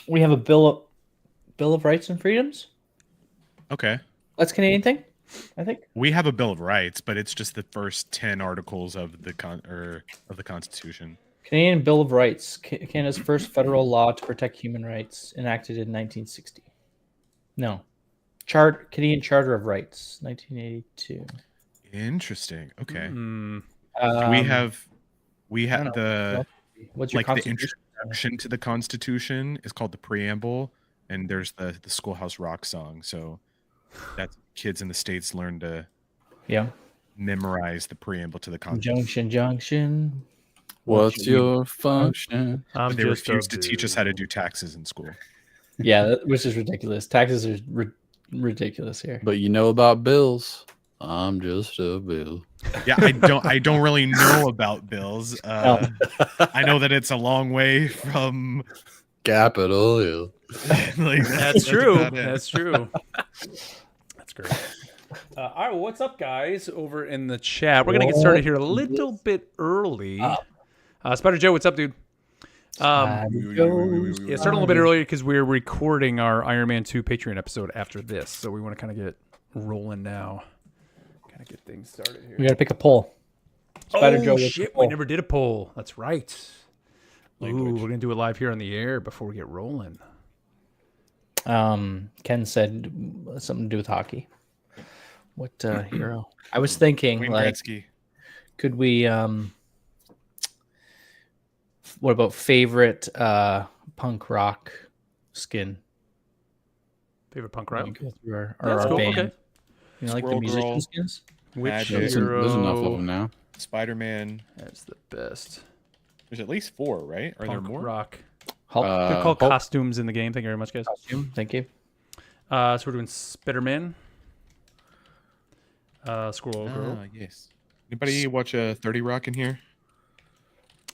We have a Bill of Rights and Freedoms. Okay. That's a Canadian thing, I think. We have a Bill of Rights, but it's just the first 10 articles of the Constitution. Canadian Bill of Rights, Canada's first federal law to protect human rights, enacted in 1960. No, Canadian Charter of Rights, 1982. Interesting. Okay. Um, we have I don't know. What's your like the constitution? introduction to the Constitution is called the preamble, and there's the Schoolhouse Rock song. So that's kids in the States learn to memorize the preamble to the Constitution. Junction. What's your function? But they refuse to teach us how to do taxes in school. Yeah, which is ridiculous. Taxes are ridiculous here. But you know about bills. I'm just a bill. Yeah, I don't really know about bills. I know that it's a long way from Capitol Hill. Like, that's true. That's true. That's great. All right, well, what's up, guys? Over in the chat, we're gonna get started here a little bit early. Spider Joe, what's up, dude? Yeah, start a little bit earlier because we're recording our Iron Man 2 Patreon episode after this, so we want to kind of get rolling now. Kind of get things started here. We gotta pick a poll. Joe, shit, we never did a poll. That's right. Ooh, we're gonna do it live here on the air before we get rolling. Ken said something to do with hockey. What hero? I was thinking, Wayne like, Gretzky. Could we? What about favorite punk rock skin? Favorite punk rock? Our cool. band. Okay. You know, like the musician skins. Which There's hero? enough of them now. Spider-Man. That's the best. There's at least 4, right? Are there Punk more? rock. Hulk. They're called costumes in the game. Thank you very much, guys. Costume. Thank you. So we're doing Spider-Man. Squirrel Girl. Yes. Anybody watch 30 Rock in here?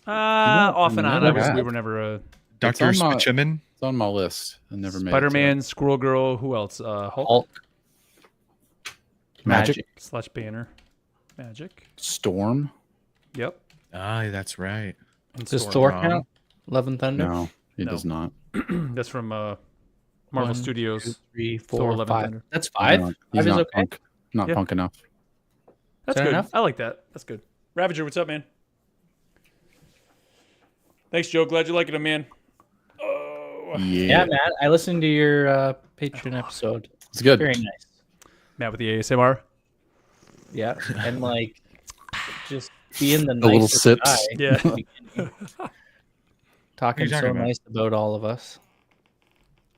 Off and on. never We have. were never a Dr. on my- Spitchemin? It's on my list. I never made Spider-Man, Squirrel Girl. Who else? Hulk. Hulk. Magic. / Banner. Magic. Storm. Yep. That's right. And Does Storm. Thor count? Love and Thunder. No, he No. does not. That's from Marvel 1, Studios. 2, 3, Thor 4, Love and 5. Thunder. That's 5. No, he's 5 is not okay. punk. Not Yeah. punk enough. That's Fair good. enough. I like that. That's good. Ravager, what's up, man? Thanks, Joe. Glad you like it, man. Yeah, Matt. I listened to your Patreon episode. It's good. Very nice. Matt with the ASMR. Yeah, and like just being the little nicest sips. guy. Yeah. Talking talking so about? nice about all of us.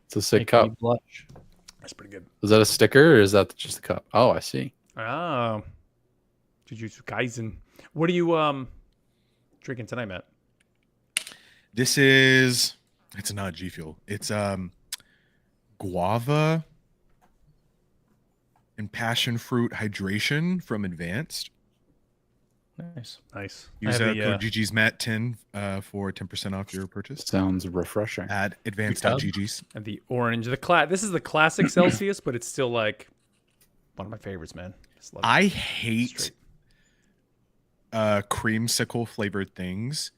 It's a sick Making me cup. blush. That's pretty good. Is that a sticker or is that just a cup? Oh, I see. Oh. Jujutsu Kaisen. What are you drinking tonight, Matt? This is... It's not G Fuel. It's guava and passion fruit hydration from Advanced. Nice. Nice. Use I have code GG's Matt 10 for 10% off your purchase Sounds refreshing. at advanced.gg's. and the orange. This is the classic Celsius, but it's still like one of my favorites, man. Just love it. I hate Straight. creamsicle flavored things,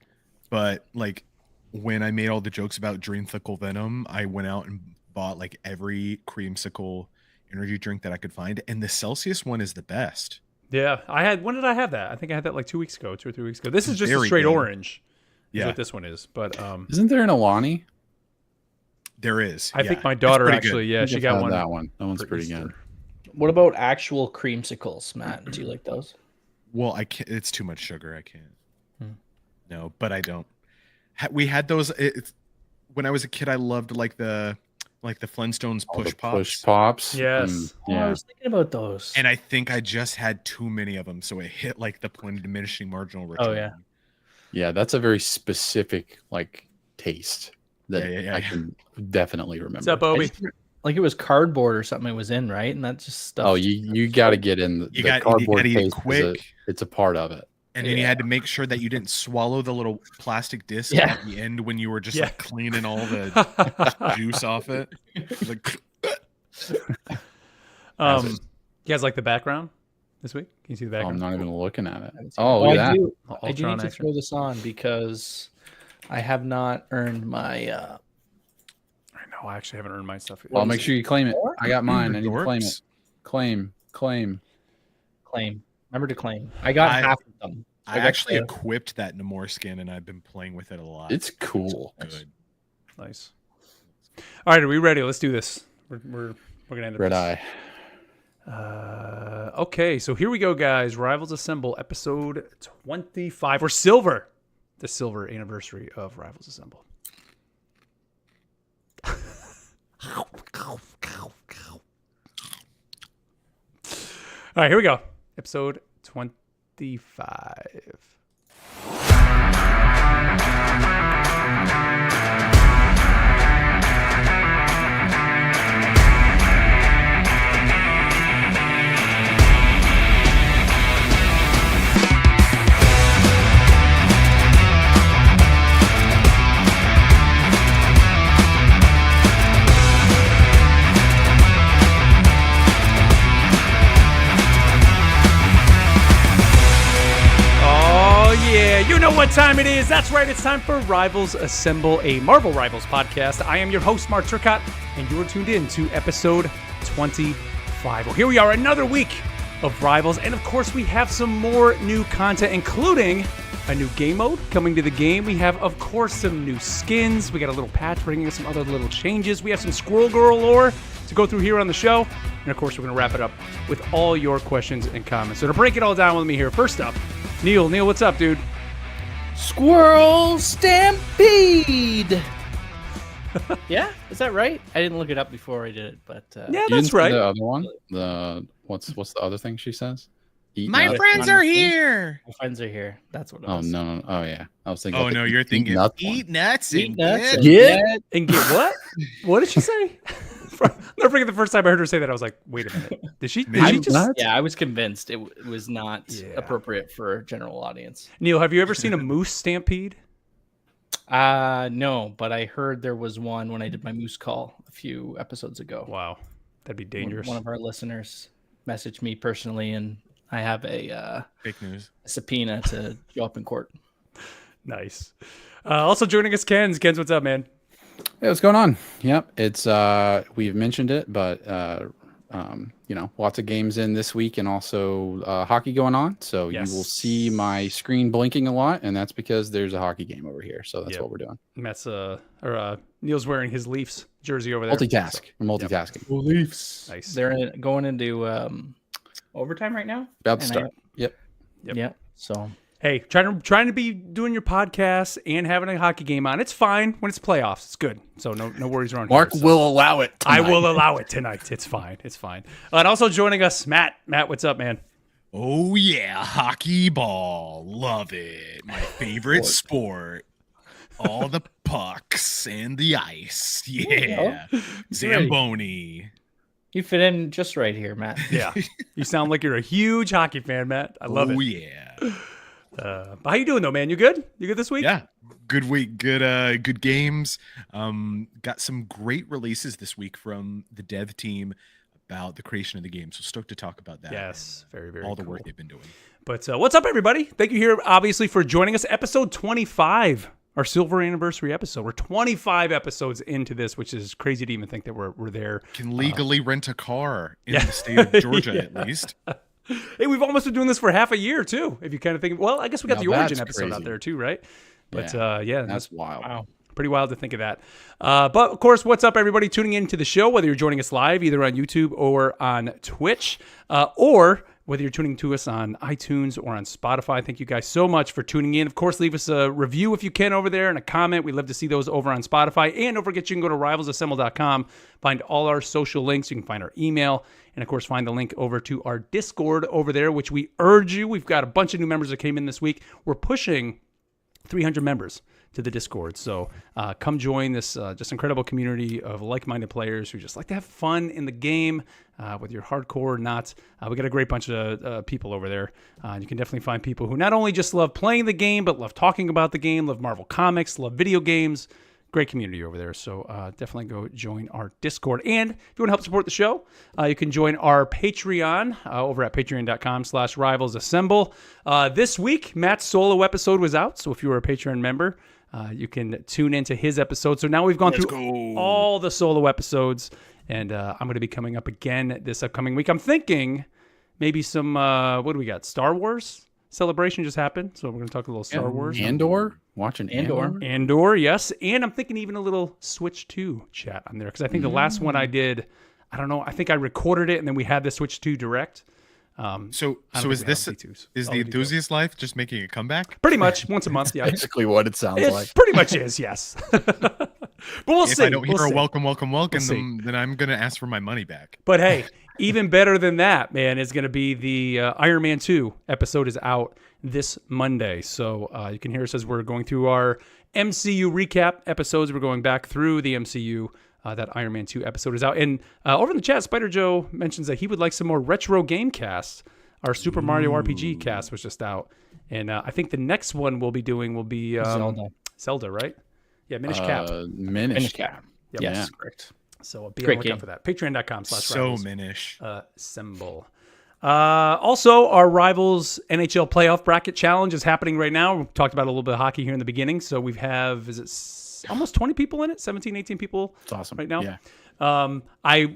but like when I made all the jokes about Dreamsicle Venom, I went out and bought like every creamsicle energy drink that I could find, and the Celsius one is the best. Yeah, when did I have that? I think I had that like 2 weeks ago, 2 or 3 weeks ago. This is just a Very straight good. orange. Is Yeah, what this one is. But Isn't there an Alani? there is. I think Yeah, my it's daughter pretty actually, good. yeah, I she think got I've had one. That one. That one's for pretty Easter. good. What about actual creamsicles, Matt? Do you like those? Well, I can't. It's too much sugar. I can't. Hmm. No, but I don't. We had those. When I was a kid, I loved like the Flintstones All the push pops. Push pops. Yes. Oh, I Yeah. was thinking about those. And I think I just had too many of them, so it hit like the point of diminishing marginal return. Oh, yeah. Yeah, that's a very specific like taste that Yeah. I can definitely remember. What's up, I Obi? just- like it was cardboard or something it was in, right? And that's just stuff. Oh, you got to get in the, You the got cardboard to eat it taste. quick, It's a part of it. and then you had to make sure that you didn't swallow the little plastic disc Yeah. at the end when you were just Yeah. like cleaning all the juice off it. Like, You guys like the background this week? Can you see the Oh, I'm background? not even looking at it. Well, Oh, look at I that. do. I do Ultron need to action. throw this on because I have not earned my Oh, I actually haven't earned my stuff yet. I'll make sure you claim it. I got mine. I need to claim Dorks. it. Claim. Remember to claim. I got half of them. I actually equipped that Namor skin, and I've been playing with it a lot. It's cool. Good. Nice. All right, are we ready? Let's do this. We're gonna end up Red Eye. Okay, so here we go, guys. Rivals Assemble, episode 25. We're silver. The silver anniversary of Rivals Assemble. All right, here we go. Episode 25. You know what time it is. That's right. It's time for Rivals Assemble, a Marvel Rivals podcast. I am your host, Mark Turcott, and you are tuned in to episode 25. Well, here we are, another week of Rivals. And of course, we have some more new content, including a new game mode coming to the game. We have, of course, some new skins. We got a little patch bringing us some other little changes. We have some Squirrel Girl lore to go through here on the show. And of course, we're going to wrap it up with all your questions and comments. So to break it all down with me here, first up, Neil. Neil, what's up, dude? Squirrel Stampede. Yeah, is that right? I didn't look it up before I did it, but yeah, that's right. The other one, the what's the other thing she says? My friends are here. My friends are here. That's what it Oh was. no! Oh yeah, I was thinking. Oh no, you're thinking eat nuts and get. And get what? What did she say? Never forget the first time I heard her say that. I was like, "Wait a minute, did she just?" Yeah, I was convinced it was not appropriate for a general audience. Neil, have you ever seen a moose stampede? No, but I heard there was one when I did my moose call a few episodes ago. Wow, that'd be dangerous. One of our listeners messaged me personally, and I have a fake news subpoena to show up in court. Nice. Also joining us, Ken's. Ken's, what's up, man? Hey, what's going on? Yep, it's we've mentioned it, but lots of games in this week, and also hockey going on. So you will see my screen blinking a lot, and that's because there's a hockey game over here. So that's what we're doing. Matt's Neil's wearing his Leafs jersey over there. We're multitasking. Well, Leafs. Nice. They're going into overtime right now. About to start. Yep. So. Hey, trying to be doing your podcast and having a hockey game on. It's fine when it's playoffs. It's good. So no worries around Mark here. will allow it tonight. I will allow it tonight. It's fine. And also joining us, Matt. Matt, what's up, man? Oh yeah, hockey ball. Love it. My favorite sport. All the pucks and the ice. Yeah. Zamboni. You fit in just right here, Matt. Yeah. You sound like you're a huge hockey fan, Matt. I love it. Oh yeah. How you doing though, man? You good? You good this week? Yeah, good week. Good games. Got some great releases this week from the dev team about the creation of the game. So stoked to talk about that. Yes, very, very all the cool work they've been doing. But what's up, everybody? Thank you here, obviously, for joining us. Episode 25, our silver anniversary episode. We're 25 episodes into this, which is crazy to even think that we're there. Can legally rent a car in the state of Georgia, at least. Hey, we've almost been doing this for half a year too. If you kind of think, well, I guess we got the Origin episode crazy. out there too, right? But that's wild. Wow. Pretty wild to think of that. But of course, what's up, everybody tuning into the show, whether you're joining us live, either on YouTube or on Twitch, or whether you're tuning to us on iTunes or on Spotify. Thank you guys so much for tuning in. Of course, leave us a review if you can over there and a comment. We'd love to see those over on Spotify. And don't forget, you can go to rivalsassemble.com, find all our social links. You can find our email, and of course, find the link over to our Discord over there, which we urge you. We've got a bunch of new members that came in this week. We're pushing 300 members to the Discord. So come join this just incredible community of like-minded players who just like to have fun in the game, whether you're hardcore or not. We got a great bunch of people over there. You can definitely find people who not only just love playing the game, but love talking about the game, love Marvel Comics, love video games. Great community over there. So definitely go join our Discord. And if you want to help support the show, you can join our Patreon over at patreon.com/rivalsassemble. This week, Matt's solo episode was out. So if you were a Patreon member, you can tune into his episode. So now we've gone through all the solo episodes, and I'm going to be coming up again this upcoming week. I'm thinking maybe some, what do we got? Star Wars celebration just happened, so we're going to talk a little Star Wars. Andor? Watching Andor? Andor, yes. And I'm thinking even a little Switch 2 chat on there, because I think the last one I did, I don't know, I think I recorded it, and then we had the Switch 2 direct. So is the enthusiast life just making a comeback? Pretty much once a month, yeah. Basically what it sounds like. Pretty much is, yes. But we'll see. If I don't hear a welcome, then I'm going to ask for my money back. But hey, even better than that, man, is going to be the Iron Man 2 episode is out this Monday. So you can hear us as we're going through our MCU recap episodes. We're going back through the MCU. That Iron Man 2 episode is out. And over in the chat, Spider Joe mentions that he would like some more retro game casts. Our Super Mario RPG cast was just out. And I think the next one we'll be doing will be Zelda, right? Yeah, Minish Cap. Minish Cap. Yep. Yes, correct. So be on the lookout for that. Patreon.com/Rivals. So Minish. Symbol. Also, our Rivals NHL Playoff Bracket Challenge is happening right now. We talked about a little bit of hockey here in the beginning. So we have, almost 20 people in it, 17, 18 people. It's awesome right now. Yeah.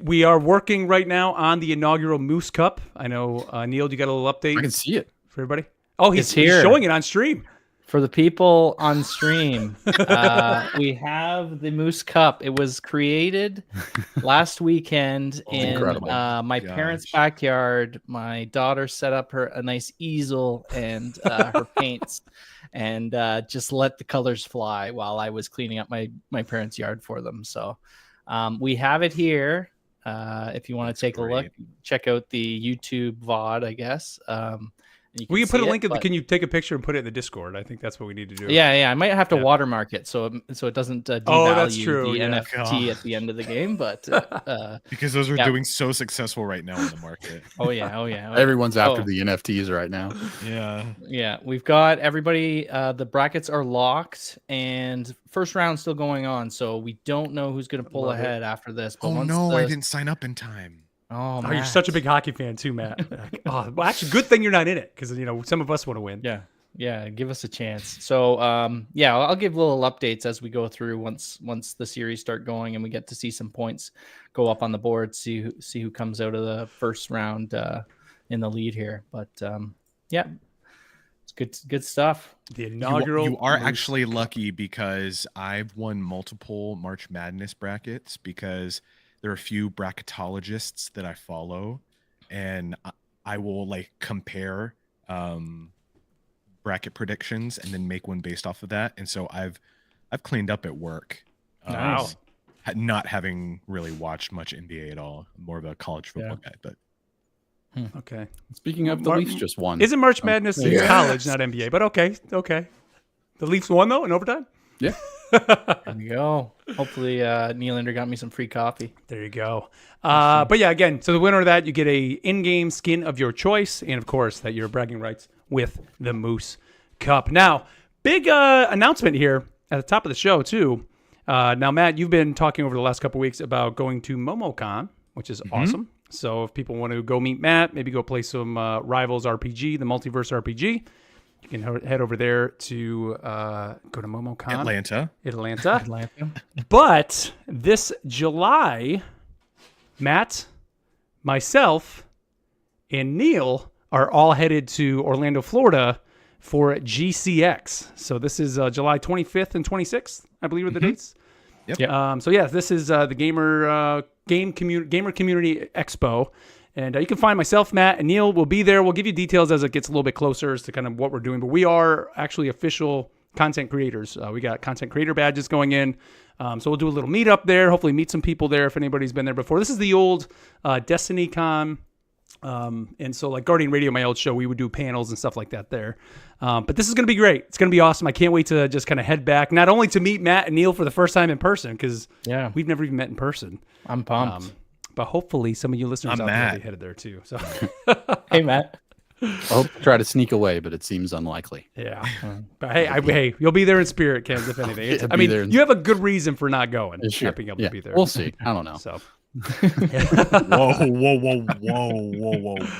We are working right now on the inaugural Moose Cup. I know, Neil, you got a little update? I can see it For everybody? Oh, he's here. Showing it on stream. For the people on stream, we have the Moose Cup. It was created last weekend in my parents' backyard. My daughter set up a nice easel and her paints, and just let the colors fly while I was cleaning up my parents' yard for them. So we have it here. If you want to take a look, check out the YouTube VOD, I guess. We can put a link. Can you take a picture and put it in the Discord? I think that's what we need to do. Yeah. I might have to watermark it so it doesn't devalue the NFT at the end of the game. But because those are doing so successful right now in the market. Oh yeah. Everyone's after the NFTs right now. Yeah. We've got everybody. The brackets are locked, and first round still going on. So we don't know who's going to pull ahead after this. But I didn't sign up in time. Oh, you're such a big hockey fan too, Matt. Well, actually, good thing you're not in it, because some of us want to win. Yeah, give us a chance. So I'll give little updates as we go through once the series start going and we get to see some points go up on the board. See who comes out of the first round in the lead here. But it's good stuff. The inaugural. You are actually lucky, because I've won multiple March Madness brackets because there are a few bracketologists that I follow, and I will compare bracket predictions and then make one based off of that. And so I've cleaned up at work. Nice. Not having really watched much NBA at all. I'm more of a college football guy, but okay. Speaking of, the Leafs just won. Isn't March Madness it's college, not NBA? But okay. The Leafs won though in overtime. Yeah. There we go. Hopefully Nylander got me some free coffee. There you go. But yeah, again, so the winner of that, you get a in-game skin of your choice, and of course that you're bragging rights with the Moose Cup. Now, big announcement here at the top of the show too. Now, Matt, you've been talking over the last couple weeks about going to MomoCon, which is awesome. So if people want to go meet Matt, maybe go play some Rivals RPG, the Multiverse RPG, you can head over there to go to MomoCon. Atlanta. But this July, Matt, myself, and Neil are all headed to Orlando, Florida for GCX. So this is July 25th and 26th, I believe are the dates. Yep. So yeah, this is the Gamer Community Expo. And you can find myself, Matt, and Neil will be there. We'll give you details as it gets a little bit closer as to kind of what we're doing. But we are actually official content creators. We got content creator badges going in. So we'll do a little meetup there. Hopefully meet some people there if anybody's been there before. This is the old Destiny Con. And so like Guardian Radio, my old show, we would do panels and stuff like that there. But this is going to be great. It's going to be awesome. I can't wait to just kind of head back, not only to meet Matt and Neil for the first time in person, because we've never even met in person. I'm pumped. But hopefully some of you listeners out there will be headed there too. So, hey, Matt. I hope to try to sneak away, but it seems unlikely. Yeah. But hey, you'll be there in spirit, Ken, if anything. You have a good reason for not going. Sure. Not being able to be there. We'll see. I don't know. So,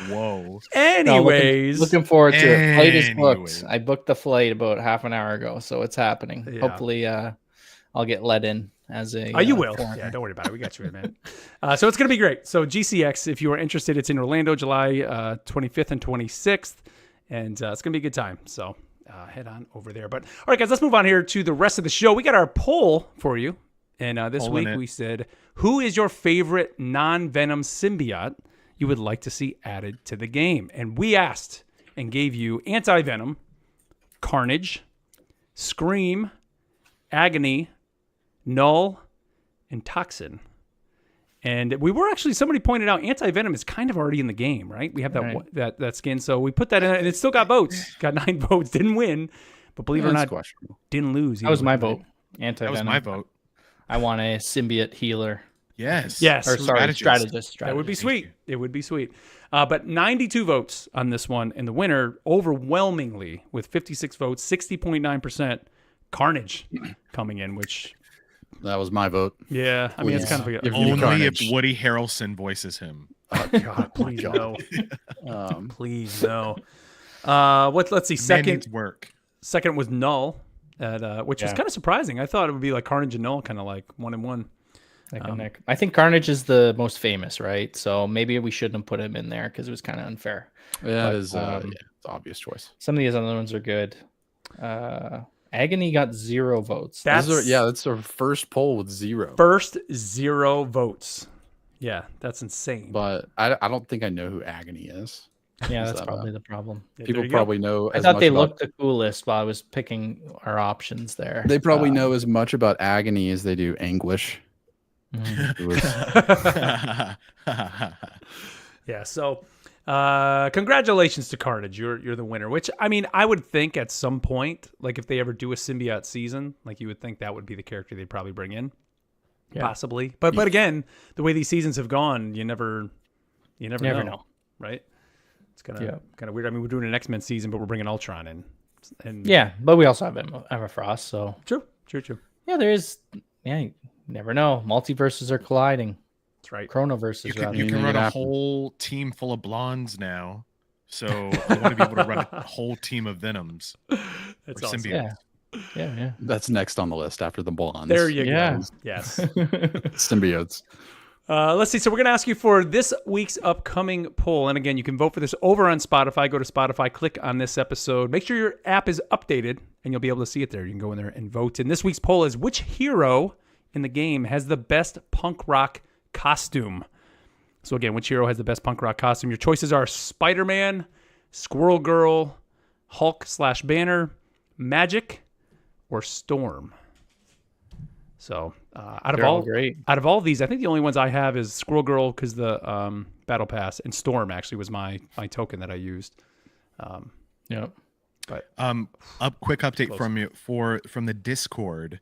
Whoa. Anyways, looking forward to it. Flight is booked. I booked the flight about half an hour ago, so it's happening. Yeah. Hopefully, I'll get let in as a. You will. foreigner. Yeah, don't worry about it. We got you, man. So it's going to be great. So GCX, if you are interested, it's in Orlando, July 25th and 26th, and it's going to be a good time. So head on over there. But all right, guys, let's move on here to the rest of the show. We got our poll for you, and this week we said, who is your favorite non-venom symbiote you would like to see added to the game? And we asked and gave you Anti-Venom, Carnage, Scream, Agony, Null, and Toxin. And we were actually, somebody pointed out Anti-Venom is kind of already in the game, right? We have that skin. So we put that in, and it still got votes. Got 9 votes. Didn't win, but believe it or not, didn't lose. That was my vote. Anti-Venom. That was my vote. I want a symbiote healer. Yes. Or sorry, strategist. That would be sweet. It would be sweet. But 92 votes on this one, and the winner overwhelmingly with 56 votes, 60.9%, Carnage coming in, which... That was my vote. Yeah, I mean, it's kind of a... Only if Woody Harrelson voices him. Oh, God, please no. Please no. Let's see. Second was Null, which was kind of surprising. I thought it would be like Carnage and Null, kind of like 1-1. Nick. I think Carnage is the most famous, right? So maybe we shouldn't have put him in there because it was kind of unfair. Yeah, it's an obvious choice. Some of these other ones are good. Agony got 0 votes. That's our first poll with 0. First 0 votes. Yeah, that's insane. But I don't think I know who Agony is. Yeah, that's probably the problem. People probably know. I thought they looked the coolest while I was picking our options there. They probably know as much about Agony as they do Anguish. Yeah, so congratulations to Carnage. You're the winner, which I mean, I would think at some point, like if they ever do a symbiote season, like you would think that would be the character they'd probably bring in. Possibly. But again, the way these seasons have gone, you never know. Right? It's kind of weird. I mean, we're doing an X-Men season, but we're bringing Ultron in. And yeah, but we also have Emma Frost, so True. Yeah, there is you never know. Multiverses are colliding. That's right. Chronoverses. You can run a whole team full of blondes now. So I want to be able to run a whole team of Venoms. That's awesome. Symbiotes. Yeah. That's next on the list after the blondes. There you go. Yes. Symbiotes. Let's see. So we're going to ask you for this week's upcoming poll. And again, you can vote for this over on Spotify. Go to Spotify, click on this episode. Make sure your app is updated, and you'll be able to see it there. You can go in there and vote. And this week's poll is, which hero in the game has the best punk rock costume? So again, which hero has the best punk rock costume? Your choices are Spider-Man, Squirrel Girl, Hulk/Banner, Magic, or Storm. So out of all these, I think the only ones I have is Squirrel Girl because the Battle Pass, and Storm actually was my token that I used. Yeah. But quick update from the Discord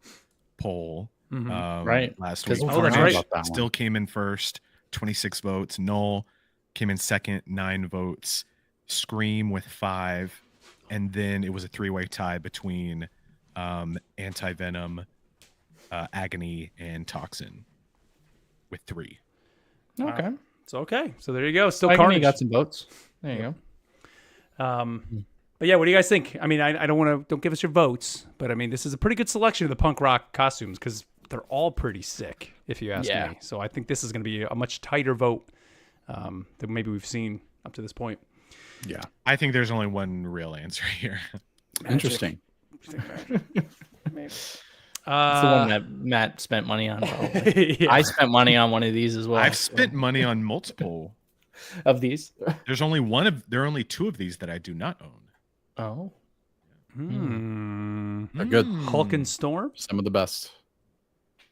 poll. Last week. Carnage still came in first, 26 votes. Null came in second, 9 votes. Scream with 5, and then it was a 3-way tie between Anti-Venom, Agony, and Toxin with 3. Okay. It's okay. So there you go. Still Agony Carnage got some votes. There you go. But yeah, what do you guys think? I mean, I don't give us your votes, but I mean, this is a pretty good selection of the punk rock costumes because they're all pretty sick, if you ask me. So I think this is going to be a much tighter vote than maybe we've seen up to this point. Yeah. I think there's only one real answer here. Interesting. Maybe. It's the one that Matt spent money on. Yeah. I spent money on one of these as well. I've spent money on multiple of these. There are only 2 of these that I do not own. Oh. They're good. Hulk and Storm? Some of the best.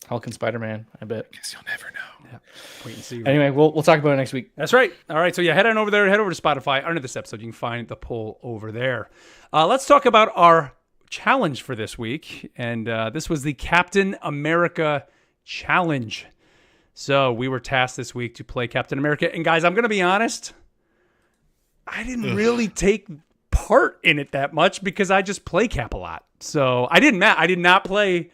Hulk and Spider-Man, I bet. Guess you'll never know. Yeah. Wait and see. Anyway, we'll talk about it next week. That's right. All right. So yeah, head on over there. Head over to Spotify. Under this episode, you can find the poll over there. Let's talk about our challenge for this week. And this was the Captain America Challenge. So we were tasked this week to play Captain America. And guys, I'm going to be honest. I didn't really take part in it that much because I just play Cap a lot. So I did not play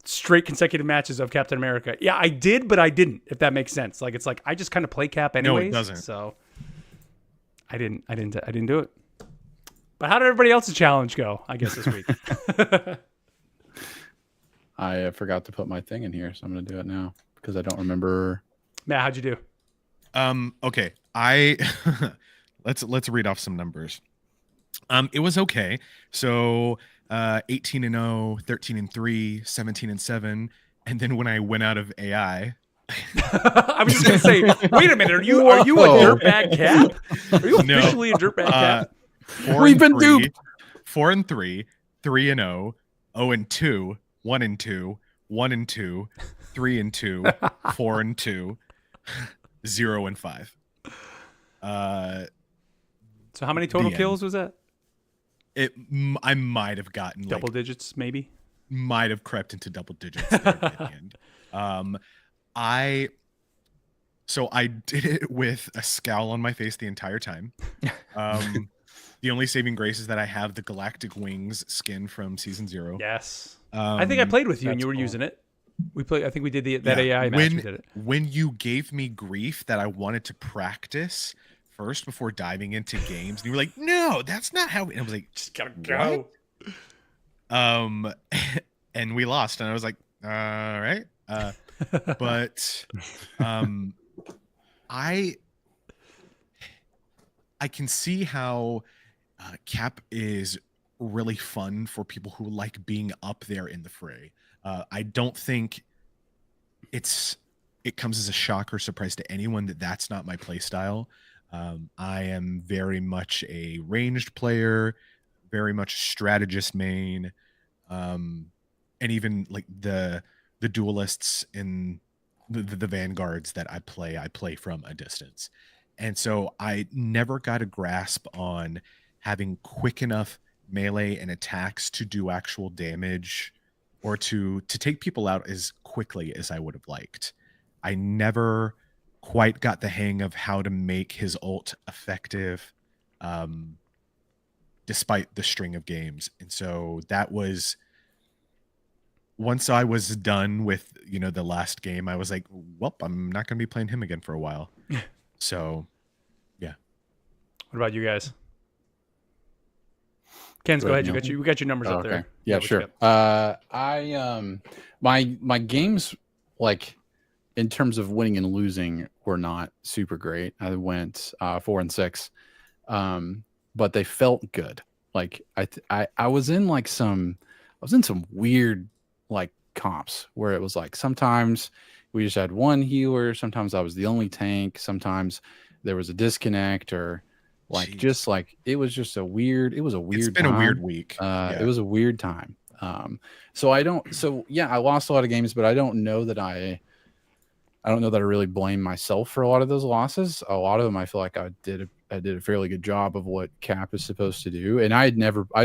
straight consecutive matches of Captain America. Yeah, I did, but I didn't, if that makes sense. Like, it's like I just kind of play Cap anyways. No, it doesn't. So I didn't do it. But how did everybody else's challenge go, I guess, this week? I forgot to put my thing in here, so I'm going to do it now because I don't remember. Matt, how'd you do? Okay. Let's read off some numbers. It was okay. So 18-0, 13-3, 17-7, and then when I went out of AI, I was just gonna say, wait a minute, are you a dirtbag Cap? Are you officially a dirtbag Cap? We've been duped. 4-3, 3-0, 0-2, 1-2, 1-2, 3-2, 4-2, 0-5. So how many total kills was that? I might have gotten double digits, maybe. Might have crept into double digits at the end. I did it with a scowl on my face the entire time. The only saving grace is that I have the Galactic Wings skin from season 0. Yes. I think I played with you and you were using it. I think we did that AI match. We did it. When you gave me grief that I wanted to practice first before diving into games, and you were like, "No, that's not how." And I was like, "Just gotta go." And we lost, and I was like, "All right." But I can see how Cap is really fun for people who like being up there in the fray. I don't think it comes as a shock or surprise to anyone that that's not my play style. I am very much a ranged player, very much strategist main, and even like the duelists in the vanguards that I play from a distance. And so I never got a grasp on having quick enough melee and attacks to do actual damage or to take people out as quickly as I would have liked. I never quite got the hang of how to make his ult effective, despite the string of games. And so that was, once I was done with, the last game, I was like, well, I'm not going to be playing him again for a while. So, yeah. What about you guys? Ken's, go ahead. We got your numbers up there. Yeah, sure. My games, like, in terms of winning and losing, were not super great. I went 4-6, but they felt good. Like I was in like some weird like comps where it was like sometimes we just had one healer, sometimes I was the only tank, sometimes there was a disconnect, or like Jeez. Just like it was a weird It's been time. A weird week. It was a weird time. So I lost a lot of games, but I don't know that I really blame myself for a lot of those losses. A lot of them I feel like I did a fairly good job of what Cap is supposed to do. And I'd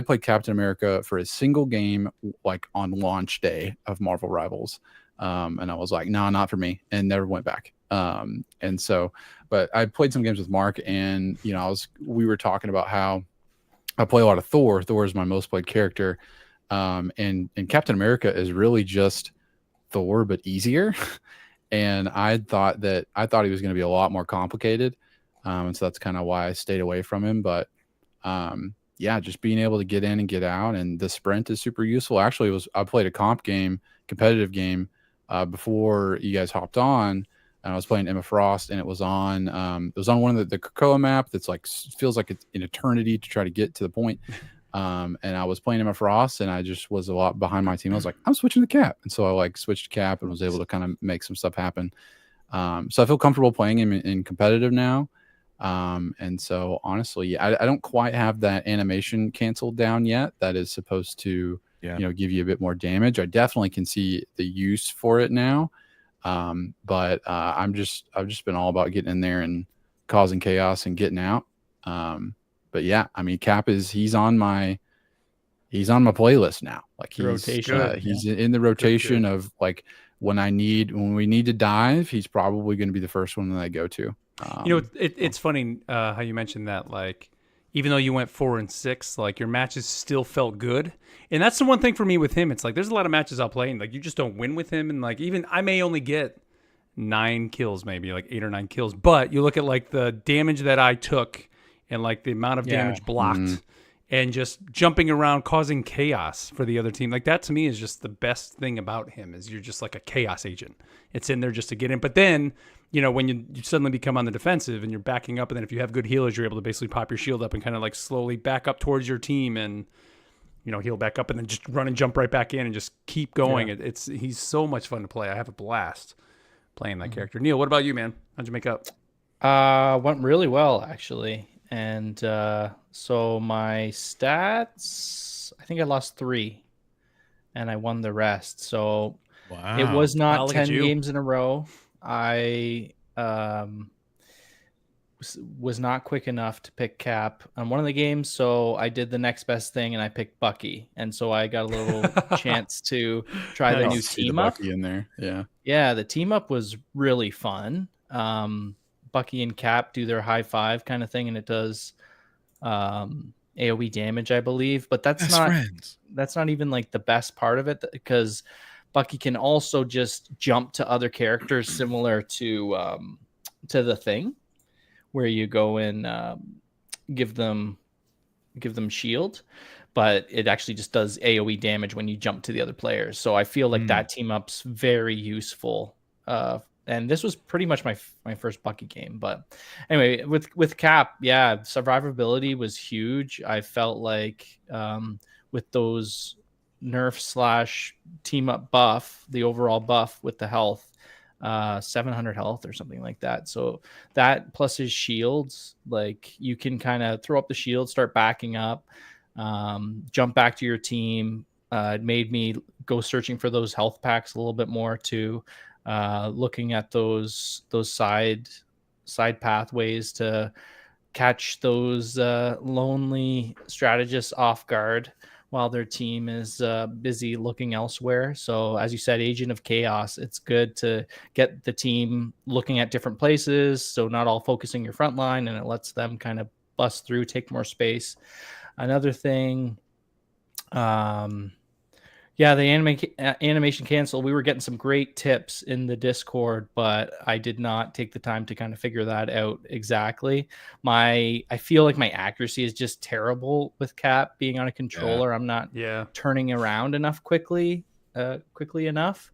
played Captain America for a single game, like on launch day of Marvel Rivals. And I was like, no, not for me, and never went back. And so, but I played some games with Mark, and we were talking about how I play a lot of Thor. Thor is my most played character. And Captain America is really just Thor, but easier. And I thought he was going to be a lot more complicated. And so that's kind of why I stayed away from him. But just being able to get in and get out, and the sprint is super useful. Actually, I played a competitive game before you guys hopped on, and I was playing Emma Frost, and it was on one of the Krakoa map that's like feels like it's an eternity to try to get to the point. And I was playing Emma Frost, and I just was a lot behind my team. I was like, I'm switching to Cap. And so I like switched to Cap and was able to kind of make some stuff happen. So I feel comfortable playing him in competitive now. And so honestly, I don't quite have that animation canceled down yet. That is supposed to, give you a bit more damage. I definitely can see the use for it now. But I've just been all about getting in there and causing chaos and getting out. But yeah, I mean, Cap he's on my playlist now. Like he's in the rotation of like when we need to dive, he's probably going to be the first one that I go to. It's funny how you mentioned that. Like, even though you went 4-6, like your matches still felt good. And that's the one thing for me with him. It's like there's a lot of matches I'll play and like you just don't win with him. And like even I may only get 9 kills, maybe like 8 or 9 kills. But you look at like the damage that I took and like the amount of damage blocked and just jumping around causing chaos for the other team. Like that to me is just the best thing about him is you're just like a chaos agent. It's in there just to get in. But then, you know, when you suddenly become on the defensive and you're backing up, and then if you have good healers, you're able to basically pop your shield up and kind of like slowly back up towards your team and, you know, heal back up and then just run and jump right back in and just keep going. Yeah. He's so much fun to play. I have a blast playing that character. Neil, what about you, man? How'd you make up? Went really well, actually. And so my stats, I think I lost 3 and I won the rest. So it was not 10 games in a row. I was not quick enough to pick Cap on one of the games, so I did the next best thing and I picked Bucky, and so I got a little chance to try the new team up. Bucky in there, yeah. The team up was really fun. Bucky and Cap do their high five kind of thing, and it does AOE damage, I believe. But that's not even like the best part of it, because Bucky can also just jump to other characters similar to the Thing, where you go and give them shield, but it actually just does AOE damage when you jump to the other players. So I feel like that team up's very useful. And this was pretty much my first Bucky game. But anyway, with Cap, yeah, survivability was huge. I felt like with those nerf / team up buff, the overall buff with the health, 700 health or something like that. So that plus his shields, like you can kind of throw up the shield, start backing up, jump back to your team. It made me go searching for those health packs a little bit more too. Looking at those side pathways to catch those lonely strategists off guard while their team is busy looking elsewhere. So as you said, Agent of Chaos, it's good to get the team looking at different places, so not all focusing your front line, and it lets them kind of bust through, take more space. Another thing, yeah, the animation cancel. We were getting some great tips in the Discord, but I did not take the time to kind of figure that out exactly. I feel like my accuracy is just terrible with Cap being on a controller. I'm not turning around enough quickly enough.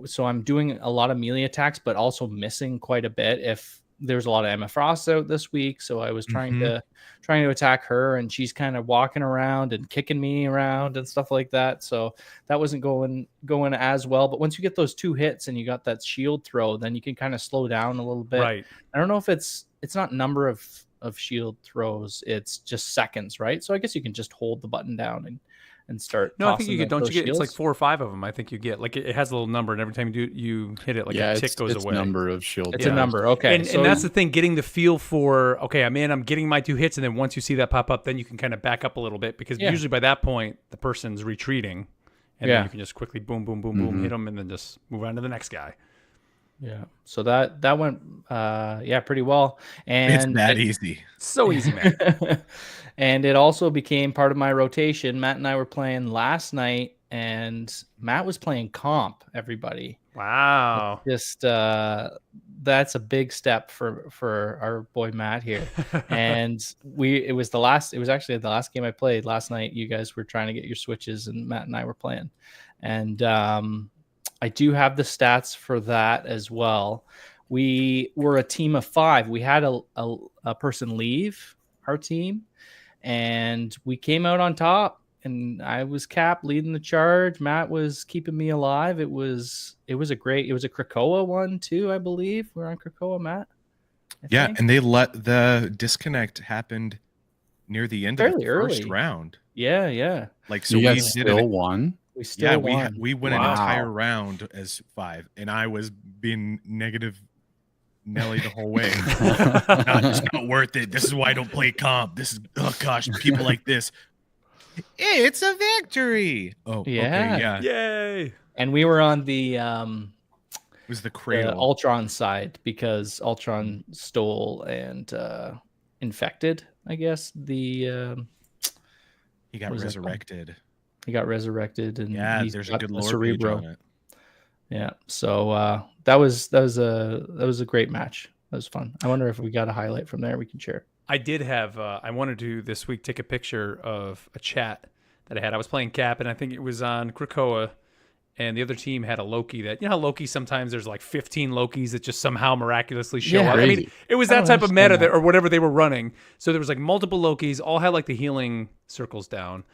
So I'm doing a lot of melee attacks, but also missing quite a bit. If there's a lot of Emma Frost out this week, so I was trying to attack her, and she's kind of walking around and kicking me around and stuff like that. So that wasn't going as well. But once you get those 2 hits and you got that shield throw, then you can kind of slow down a little bit. Right. I don't know if it's not number of shield throws, it's just seconds, right? So I guess you can just hold the button down and start. No, I think you get. Don't you get? Shields? It's like 4 or 5 of them. I think you get. Like it has a little number, and every time you hit it, like a tick goes away. Number of shields. It's a number. Okay, and that's the thing. Getting the feel for I'm getting my 2 hits, and then once you see that pop up, then you can kind of back up a little bit, because usually by that point the person's retreating, and then you can just quickly boom, boom, boom, boom, hit them, and then just move on to the next guy. Yeah. So that went pretty well, and it's that easy. So easy, man. And it also became part of my rotation. Matt and I were playing last night, and Matt was playing comp, everybody. Wow. Just that's a big step for our boy Matt here. And it was actually the last game I played last night. You guys were trying to get your switches, and Matt and I were playing. And I do have the stats for that as well. We were a team of 5. We had a person leave our team, and we came out on top, and I was Cap leading the charge. Matt was keeping me alive. It was a Krakoa one too, I believe. We're on Krakoa, Matt. I think. And they let the disconnect happened near the end of the first round. Yeah. Like, so we still won. We still won. We went an entire round as 5, and I was being negative Nelly the whole way. It's not worth it. This is why I don't play comp. This is, oh gosh, people like this. It's a victory. Oh, yeah. Okay, yeah. Yay. And we were on the it was the cradle Ultron side, because Ultron stole and infected I guess the he got resurrected. He got resurrected, and there's a good lore page on it. Yeah, so that was a great match. That was fun. I wonder if we got a highlight from there we can share. I did have. I wanted to this week take a picture of a chat that I had. I was playing Cap, and I think it was on Krakoa, and the other team had a Loki that, you know how Loki sometimes there's like 15 Lokis that just somehow miraculously show up. Crazy. I mean, it was that type of meta that, or whatever they were running. So there was like multiple Lokis, all had like the healing circles down.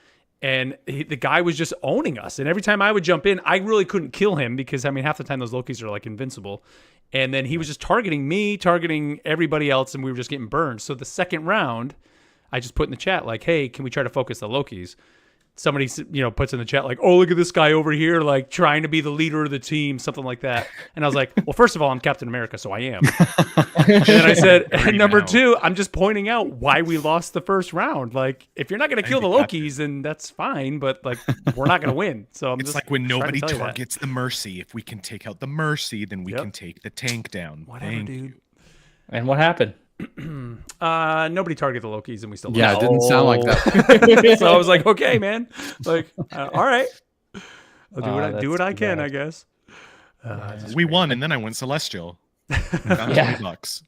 And the guy was just owning us. And every time I would jump in, I really couldn't kill him because, I mean, half the time those Lokis are like invincible. And then he was just targeting me, targeting everybody else, and we were just getting burned. So the second round, I just put in the chat like, hey, can we try to focus the Lokis? Somebody, you know, puts in the chat like, oh, look at this guy over here, like trying to be the leader of the team, something like that. And I was like, well, first of all, I'm Captain America, so I am. And then I said, and number two, I'm just pointing out why we lost the first round. Like, if you're not going to kill the Lokis, then that's fine, but like, we're not going to win. So it's just like when nobody targets the Mercy. If we can take out the Mercy, then we can take the tank down. Whatever, dude. You. And what happened? Nobody targeted the Lokis, and we still it didn't sound like that. So I was like, okay, man, like, all right, I'll do what I can, I guess. We won, and then I went Celestial. Got $20.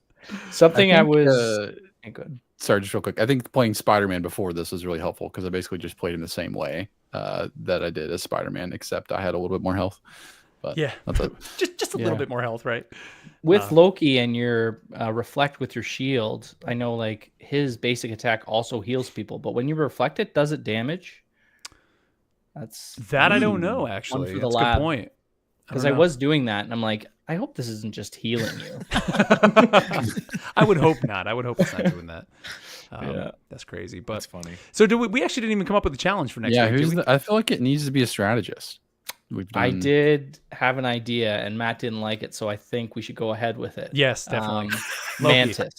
Something I was good. Sorry, just real quick. I think playing Spider-Man before this was really helpful because I basically just played him the same way that I did as Spider-Man, except I had a little bit more health. But yeah, just a little bit more health, right? With Loki and your reflect with your shield, I know like his basic attack also heals people, but when you reflect it, does it damage? I don't know, actually. That's a good point. Because I was doing that, and I'm like, I hope this isn't just healing you. I would hope not. I would hope it's not doing that. That's crazy. But that's funny. So we actually didn't even come up with a challenge for next week. I feel like it needs to be a strategist. I did have an idea, and Matt didn't like it, so I think we should go ahead with it. Yes, definitely. Mantis.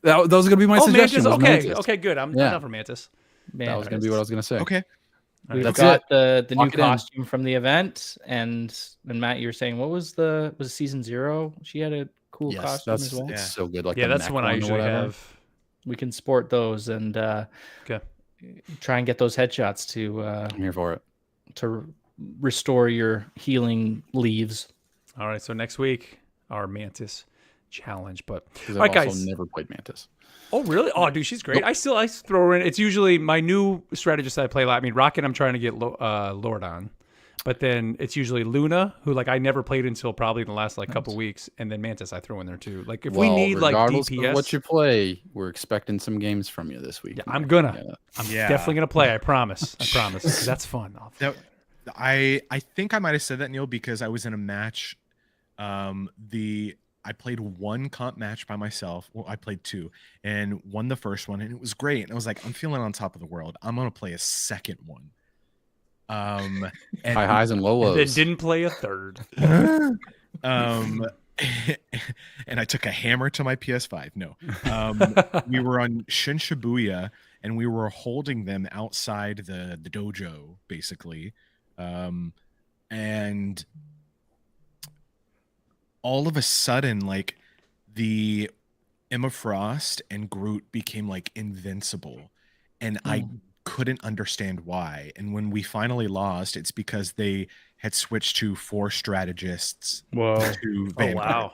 That was going to be my suggestion. Mantis. Okay, good. I'm down for Mantis. That was going to be what I was going to say. Okay. We've got the new costume from the event, and Matt, you were saying, was it season 0? She had a cool costume as well. It's so good. Like that's one I usually have. We can sport those and try and get those headshots to. I'm here for it. To restore your healing leaves. All right, so next week our Mantis challenge. But all right, guys, never played Mantis. Oh really? Oh, dude, she's great. Nope. I throw her in. It's usually my new strategist that I play a lot. I mean, Rocket, I'm trying to get Lord on, but then it's usually Luna, who like I never played until probably the last like couple weeks, and then Mantis I throw in there too. Like if we need like DPS, of what you play, we're expecting some games from you this week. Yeah, I'm definitely gonna play. I promise. That's fun. I think I might have said that, Neil, because I was in a match. I played one comp match by myself. Well, I played 2 and won the first one, and it was great. And I was like, I'm feeling on top of the world. I'm gonna play a second one. And high highs and low lows. Then didn't play a third. And I took a hammer to my PS5. No, we were on Shin Shibuya, and we were holding them outside the dojo, basically. And all of a sudden, like the Emma Frost and Groot became like invincible, and I couldn't understand why. And when we finally lost, it's because they had switched to 4 strategists. To vampire. Oh, wow.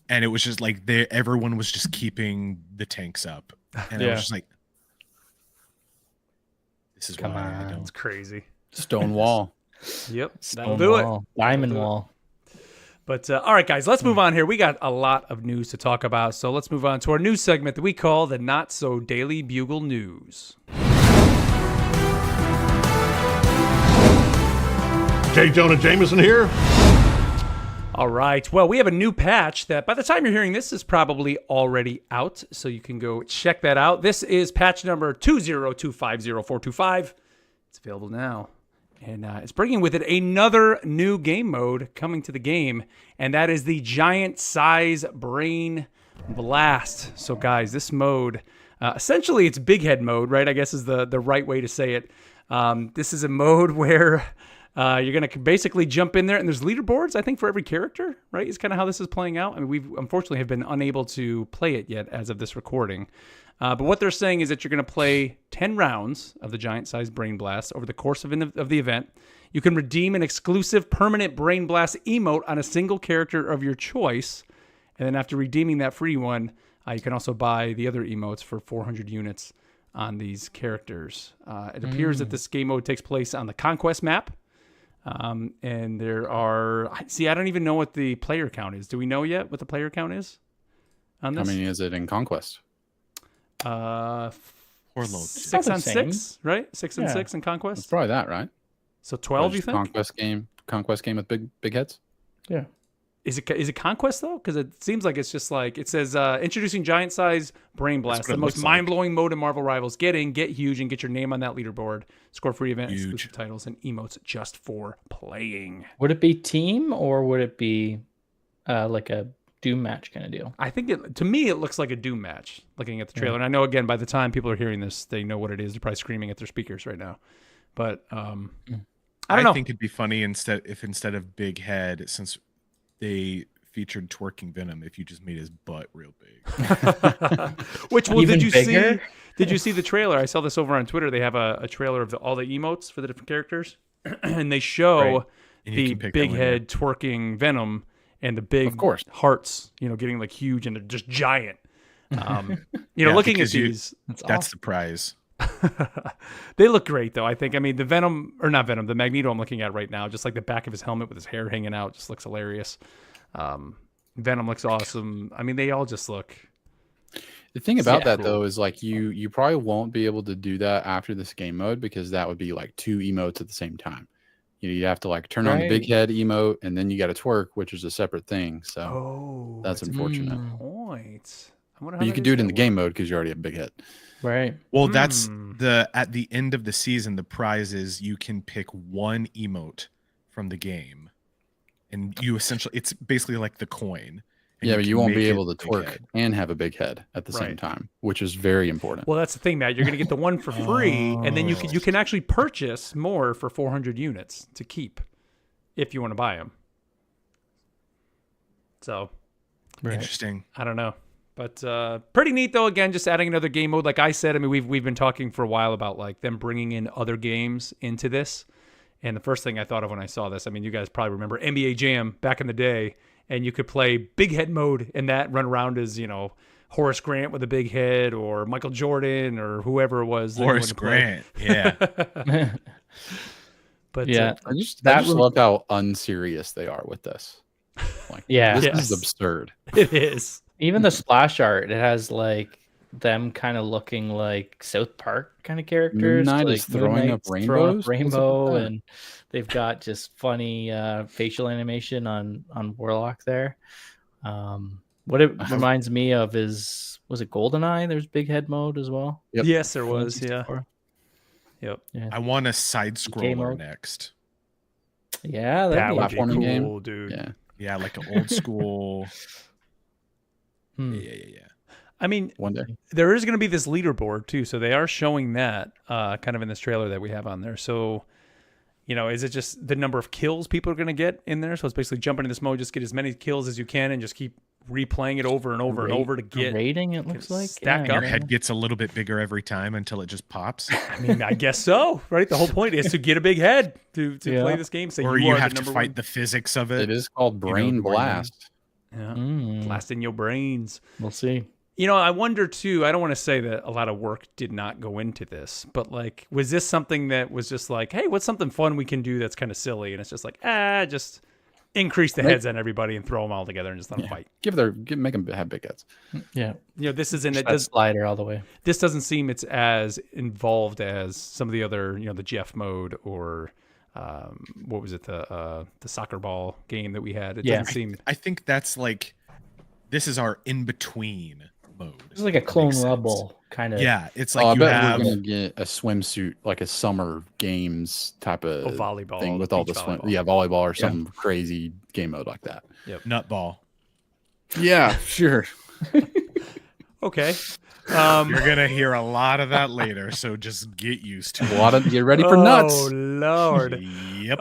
And it was just like everyone was just keeping the tanks up, and I was just like, "This is why I don't." It's crazy. Stone wall. Yep, that'll do it. Diamond wall. But all right, guys, let's move on here. We got a lot of news to talk about, so let's move on to our news segment that we call the Not So Daily Bugle News. J. Jonah Jameson here. All right. Well, we have a new patch that by the time you're hearing this is probably already out, so you can go check that out. This is patch number 20250.425. It's available now. And it's bringing with it another new game mode coming to the game, and that is the Giant Size Brain Blast. So, guys, this mode, essentially it's big head mode, right? I guess is the right way to say it. This is a mode where You're going to basically jump in there, and there's leaderboards, I think, for every character, right? Is kind of how this is playing out. I mean, we've unfortunately have been unable to play it yet as of this recording. But what they're saying is that you're going to play 10 rounds of the giant-sized Brain Blast over the course of the event. You can redeem an exclusive permanent Brain Blast emote on a single character of your choice. And then after redeeming that free one, you can also buy the other emotes for 400 units on these characters. It appears that this game mode takes place on the Conquest map. And there are... See, I don't even know what the player count is. Do we know yet what the player count is on this? How many is it in Conquest? 6 on 6, right? 6 and 6 in Conquest. It's probably that, right? So 12, you think? Conquest game with big heads. Yeah. Is it Conquest though? Because it seems like it's just like it says introducing giant size Brain Blast, the most mind blowing mode in Marvel Rivals. Get huge and get your name on that leaderboard. Score free event exclusive titles and emotes just for playing. Would it be team or would it be like a Doom match kind of deal? I think to me it looks like a Doom match. Looking at the trailer, and I know again by the time people are hearing this, they know what it is. They're probably screaming at their speakers right now. But I don't know. I think it'd be funny if instead of big head, since they featured twerking Venom, if you just made his butt real big. Which well, did you see? Did you see the trailer? I saw this over on Twitter. They have a trailer of all the emotes for the different characters, and they show the big head twerking Venom and the big hearts, getting like huge and they're just giant. Looking at these, that's the prize. They look great though. I think. I mean, the the Magneto I'm looking at right now, just like the back of his helmet with his hair hanging out, just looks hilarious. Venom looks awesome. I mean, they all just look. The thing about that though is like you probably won't be able to do that after this game mode because that would be like 2 emotes at the same time. You have to like turn on the big head emote and then you got to twerk, which is a separate thing. So that's unfortunate. Point. But you can do it in the game mode because you already have big head. Right. Well, that's at the end of the season, the prize is you can pick one emote from the game, and you essentially it's basically like the coin. Yeah, but you won't be able to twerk and have a big head at the same time, which is very important. Well, that's the thing, Matt. You're going to get the one for free, and then you can actually purchase more for 400 units to keep if you want to buy them. So, interesting. I don't know. But pretty neat though. Again, just adding another game mode. Like I said, I mean, we've been talking for a while about like them bringing in other games into this. And the first thing I thought of when I saw this, I mean, you guys probably remember NBA Jam back in the day, and you could play big head mode and that run around as Horace Grant with a big head, or Michael Jordan, or whoever it was. Horace Grant, yeah. But I just love how unserious they are with this. Like, this is absurd. It is. Even the splash art, it has like them kind of looking like South Park kind of characters. Moon Knight like is throwing up rainbows, and they've got just funny facial animation on Warlock there. What it reminds me of was it GoldenEye? There's big head mode as well. Yep. Yes, there was. Yeah. Yep. Yeah. I want a side scroller next. Yeah, that would be cool, game, dude. Yeah, like an old school. Yeah. I mean, one day there is going to be this leaderboard too, so they are showing that kind of in this trailer that we have on there. So, is it just the number of kills people are going to get in there? So it's basically jump into this mode, just get as many kills as you can, and just keep replaying it over and over and over to get rating. It looks like stack up. Your head gets a little bit bigger every time until it just pops. I mean, I guess so, right? The whole point is to get a big head to play this game. So or you have to fight the physics of it. It is called Brain Blast. Yeah, blast in your brains. We'll see. I wonder too, I don't want to say that a lot of work did not go into this, but like, was this something that was just like, hey, what's something fun we can do that's kind of silly? And it's just like, just increase the heads on everybody and throw them all together and just let them fight. Make them have big heads. Yeah. This isn't it. Slider all the way. This doesn't seem it's as involved as some of the other, the Jeff mode or what was it? The soccer ball game that we had. It doesn't seem. I think that's like, this is our in between mode. It's like a Clone Rebel kind of. Yeah, it's like I bet we're gonna get a swimsuit, like a summer games type of volleyball thing with all the swim. Yeah, volleyball or some crazy game mode like that. Yep. Nutball. Yeah, sure. Okay. You're gonna hear a lot of that later, so just get used to it. Get ready for nuts. Oh Lord. Yep.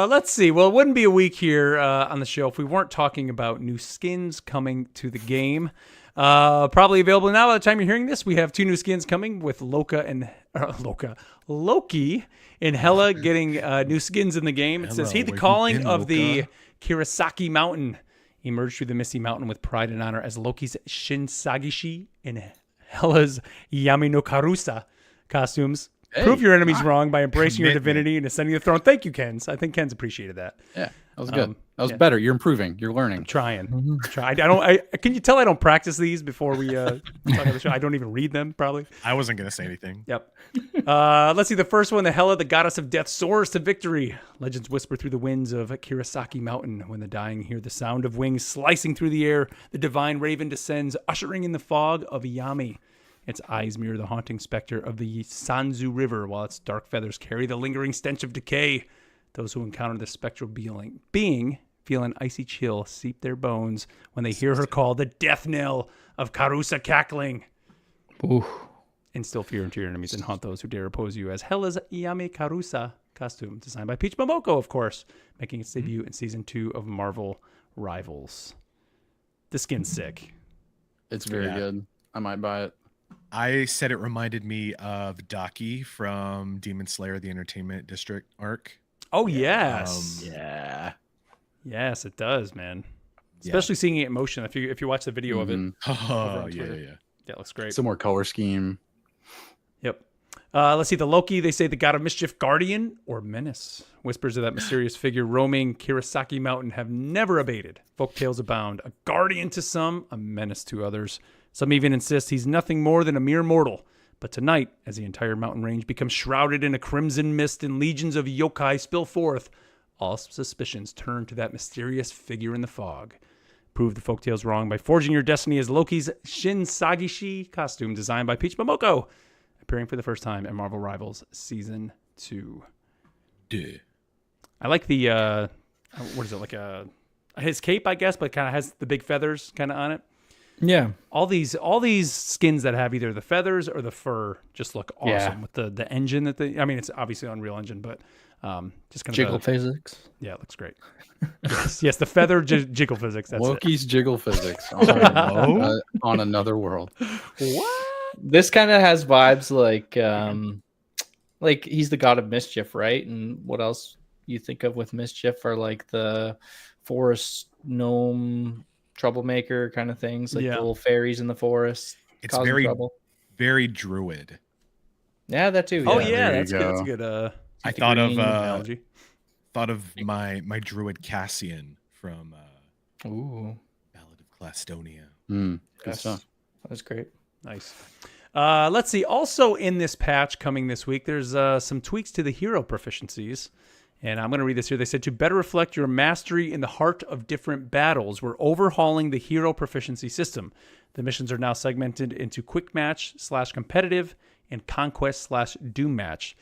Let's see. Well, it wouldn't be a week here on the show if we weren't talking about new skins coming to the game. Probably available now by the time you're hearing this. We have 2 new skins coming with Loki and Hela getting new skins in the game. It says, "Heed the calling of the Kirasaki Mountain. Emerge through the misty mountain with pride and honor as Loki's Shinsagishi and Hela's Yami no Karusa costumes. Hey, Prove your enemies wrong by embracing your divinity and ascending the throne." Thank you, Kens. I think Kens appreciated that. Yeah, that was good. That was better. You're improving. You're learning. Trying. Can you tell I don't practice these before we talk on the show? I don't even read them, probably. I wasn't gonna say anything. Yep. Let's see. The first one, the Hela, the goddess of death, soars to victory. Legends whisper through the winds of Kirasaki Mountain. When the dying hear the sound of wings slicing through the air, the divine raven descends, ushering in the fog of Yami. Its eyes mirror the haunting specter of the Sanzu River, while its dark feathers carry the lingering stench of decay. Those who encounter the spectral being feel an icy chill seep their bones when they hear her call the death knell of Karusa cackling. Ooh. Instill fear into your enemies and haunt those who dare oppose you as Hela's Yami Karusa costume, designed by Peach Momoko, of course, making its debut in Season 2 of Marvel Rivals. The skin's sick. It's very good. I might buy it. I said it reminded me of Daki from Demon Slayer, the Entertainment District arc. Oh, yes. Yeah. Yes, it does, man. Especially seeing it in motion. If you watch the video of it. Oh, yeah. Yeah, it looks great. Some more color scheme. Yep. Let's see. The Loki, they say the god of mischief, guardian, or menace. Whispers of that mysterious figure roaming Kirasaki Mountain have never abated. Folktales abound. A guardian to some, a menace to others. Some even insist he's nothing more than a mere mortal. But tonight, as the entire mountain range becomes shrouded in a crimson mist and legions of yokai spill forth, all suspicions turn to that mysterious figure in the fog. Prove the folktales wrong by forging your destiny as Loki's Shinsagishi costume, designed by Peach Momoko, appearing for the first time in Marvel Rivals Season 2. Duh. I like the, what is it, like his cape, I guess, but kind of has the big feathers kind of on it. Yeah. All these skins that have either the feathers or the fur just look awesome with the engine that it's obviously Unreal Engine, but just kind of jiggle physics. Yeah, it looks great. yes, the feather jiggle physics. That's Loki's jiggle physics on another world. What? This kind of has vibes like he's the god of mischief, right? And what else you think of with mischief are like the forest gnome troublemaker kind of things, like the little fairies in the forest. It's very trouble. Very druid. Yeah, that too. Oh yeah, that's good. That's good. I thought of my druid Cassian from Ballad of Clastonia. Good stuff. That was great. Nice. Let's see. Also in this patch coming this week, there's some tweaks to the hero proficiencies. And I'm going to read this here. They said, to better reflect your mastery in the heart of different battles, we're overhauling the hero proficiency system. The missions are now segmented into quick match / competitive and conquest / doom match.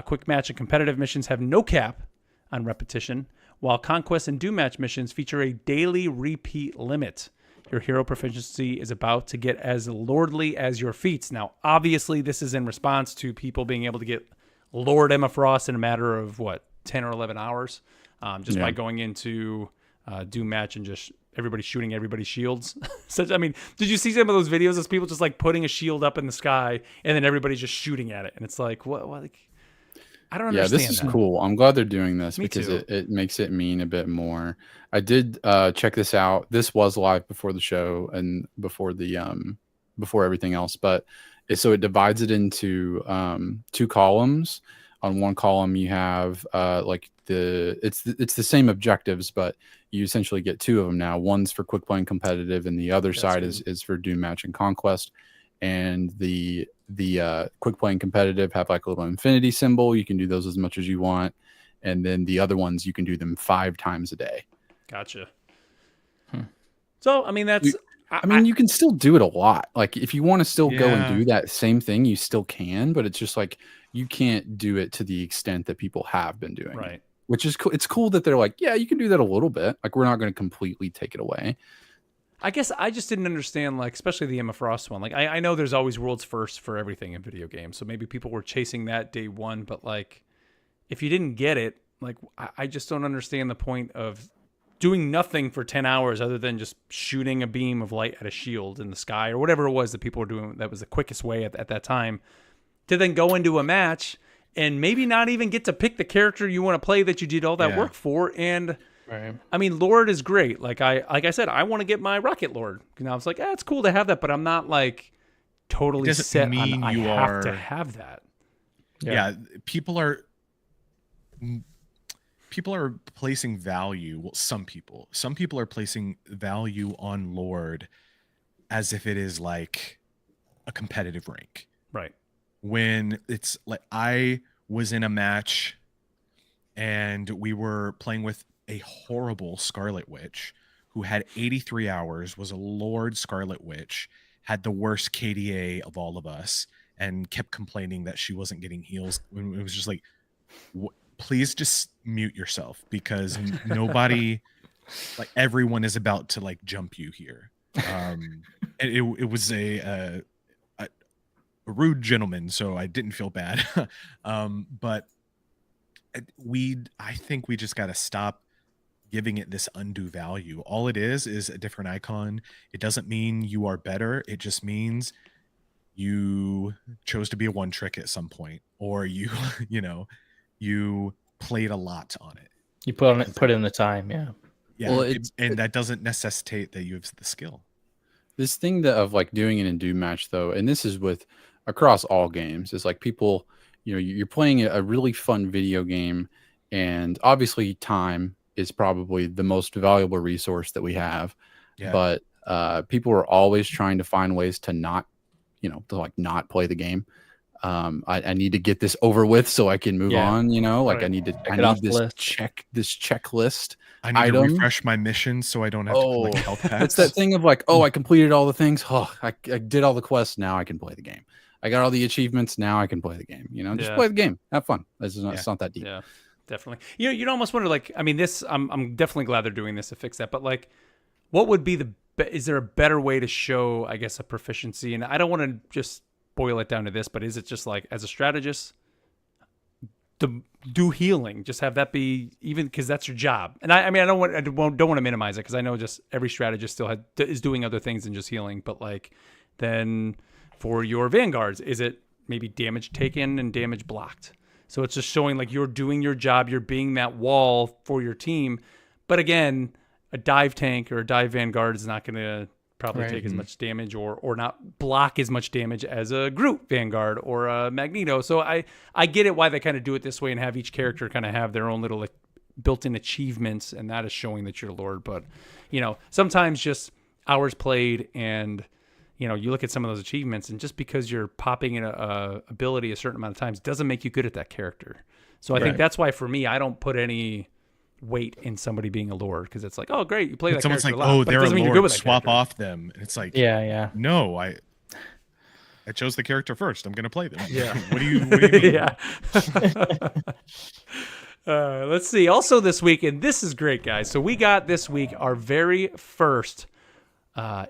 Quick match and competitive missions have no cap on repetition, while conquest and doom match missions feature a daily repeat limit. Your hero proficiency is about to get as lordly as your feats. Now, obviously, this is in response to people being able to get Lord Emma Frost in a matter of, 10 or 11 hours, by going into Doom match and just everybody shooting everybody's shields. Did you see some of those videos of people just like putting a shield up in the sky and then everybody's just shooting at it? And it's like, what like, I don't understand. Yeah, this is cool. I'm glad they're doing this because too. it makes it mean a bit more. I did check this out. This was live before the show and before the before everything else, but so it divides it into 2 columns. On one column, you have it's the same objectives, but you essentially get 2 of them now. One's for quick play and competitive, and the other side is for doom match and conquest. And the quick play and competitive have like a little infinity symbol. You can do those as much as you want, and then the other ones you can do them 5 times a day. Gotcha. So that's. You can still do it a lot. Like if you want to still go and do that same thing, you still can, but it's just like you can't do it to the extent that people have been doing. Right. Which is cool. It's cool that they're like, yeah, you can do that a little bit. Like we're not going to completely take it away. I guess I just didn't understand, like, especially the Emma Frost one. Like, I know there's always world's first for everything in video games, so maybe people were chasing that day one, but, like, if you didn't get it, like, I just don't understand the point of doing nothing for 10 hours other than just shooting a beam of light at a shield in the sky or whatever it was that people were doing. That was the quickest way at that time to then go into a match and maybe not even get to pick the character you want to play that you did all that work for. And right. I mean, Lord is great. Like I said, I want to get my Rocket Lord. And I was like, it's cool to have that, but I'm not like totally set on I have to have that. Yeah, people are placing value. Well, some people are placing value on Lord as if it is like a competitive rank. Right. When it's like I was in a match and we were playing with a horrible Scarlet Witch who had 83 hours, was a Lord Scarlet Witch, had the worst KDA of all of us, and kept complaining that she wasn't getting heals. It was just like, please just mute yourself, because nobody, like, everyone is about to like jump you here. It was a rude gentleman, so I didn't feel bad. But I think we just got to stop giving it this undue value. All it is a different icon. It doesn't mean you are better. It just means you chose to be a one trick at some point, or you played a lot on it. You put in the time. Yeah. Well, and that doesn't necessitate that you have the skill. This thing of like doing an undo match though, and this is with across all games, is like people, you're playing a really fun video game, and obviously time is probably the most valuable resource that we have. Yeah. But people are always trying to find ways to not play the game. I need to get this over with so I can move on. Like I need this checklist. I need to refresh my mission so I don't have to collect health packs. It's that thing of like, I completed all the things. I did all the quests. Now I can play the game. I got all the achievements. Now I can play the game. Just play the game. Have fun. It's not that deep. Yeah, definitely. You'd almost wonder, like, I mean, this. I'm definitely glad they're doing this to fix that. But like, what would be is there a better way to show, I guess, a proficiency? And I don't want to just boil it down to this, but is it just like, as a strategist, to do healing, just have that be, even because that's your job? And I mean, I don't want to minimize it, because I know just every strategist still is doing other things than just healing. But like, then for your vanguards, is it maybe damage taken and damage blocked? So it's just showing like you're doing your job, you're being that wall for your team. But again, a dive tank or a dive vanguard is not going to probably take as much damage or not block as much damage as a Groot Vanguard or a Magneto. So I get it why they kind of do it this way and have each character kind of have their own little like built-in achievements, and that is showing that you're Lord. But sometimes just hours played, and you look at some of those achievements, and just because you're popping in a ability a certain amount of times doesn't make you good at that character. So I think that's why for me I don't put any weight in somebody being a Lord, because it's like, oh great, you play that someone's character like, a lot, oh, they're a Lord, swap character. off them. And it's like, no, I chose the character first, I'm gonna play them. What do you mean? Let's see, also this week, and this is great, guys, so we got this week our very first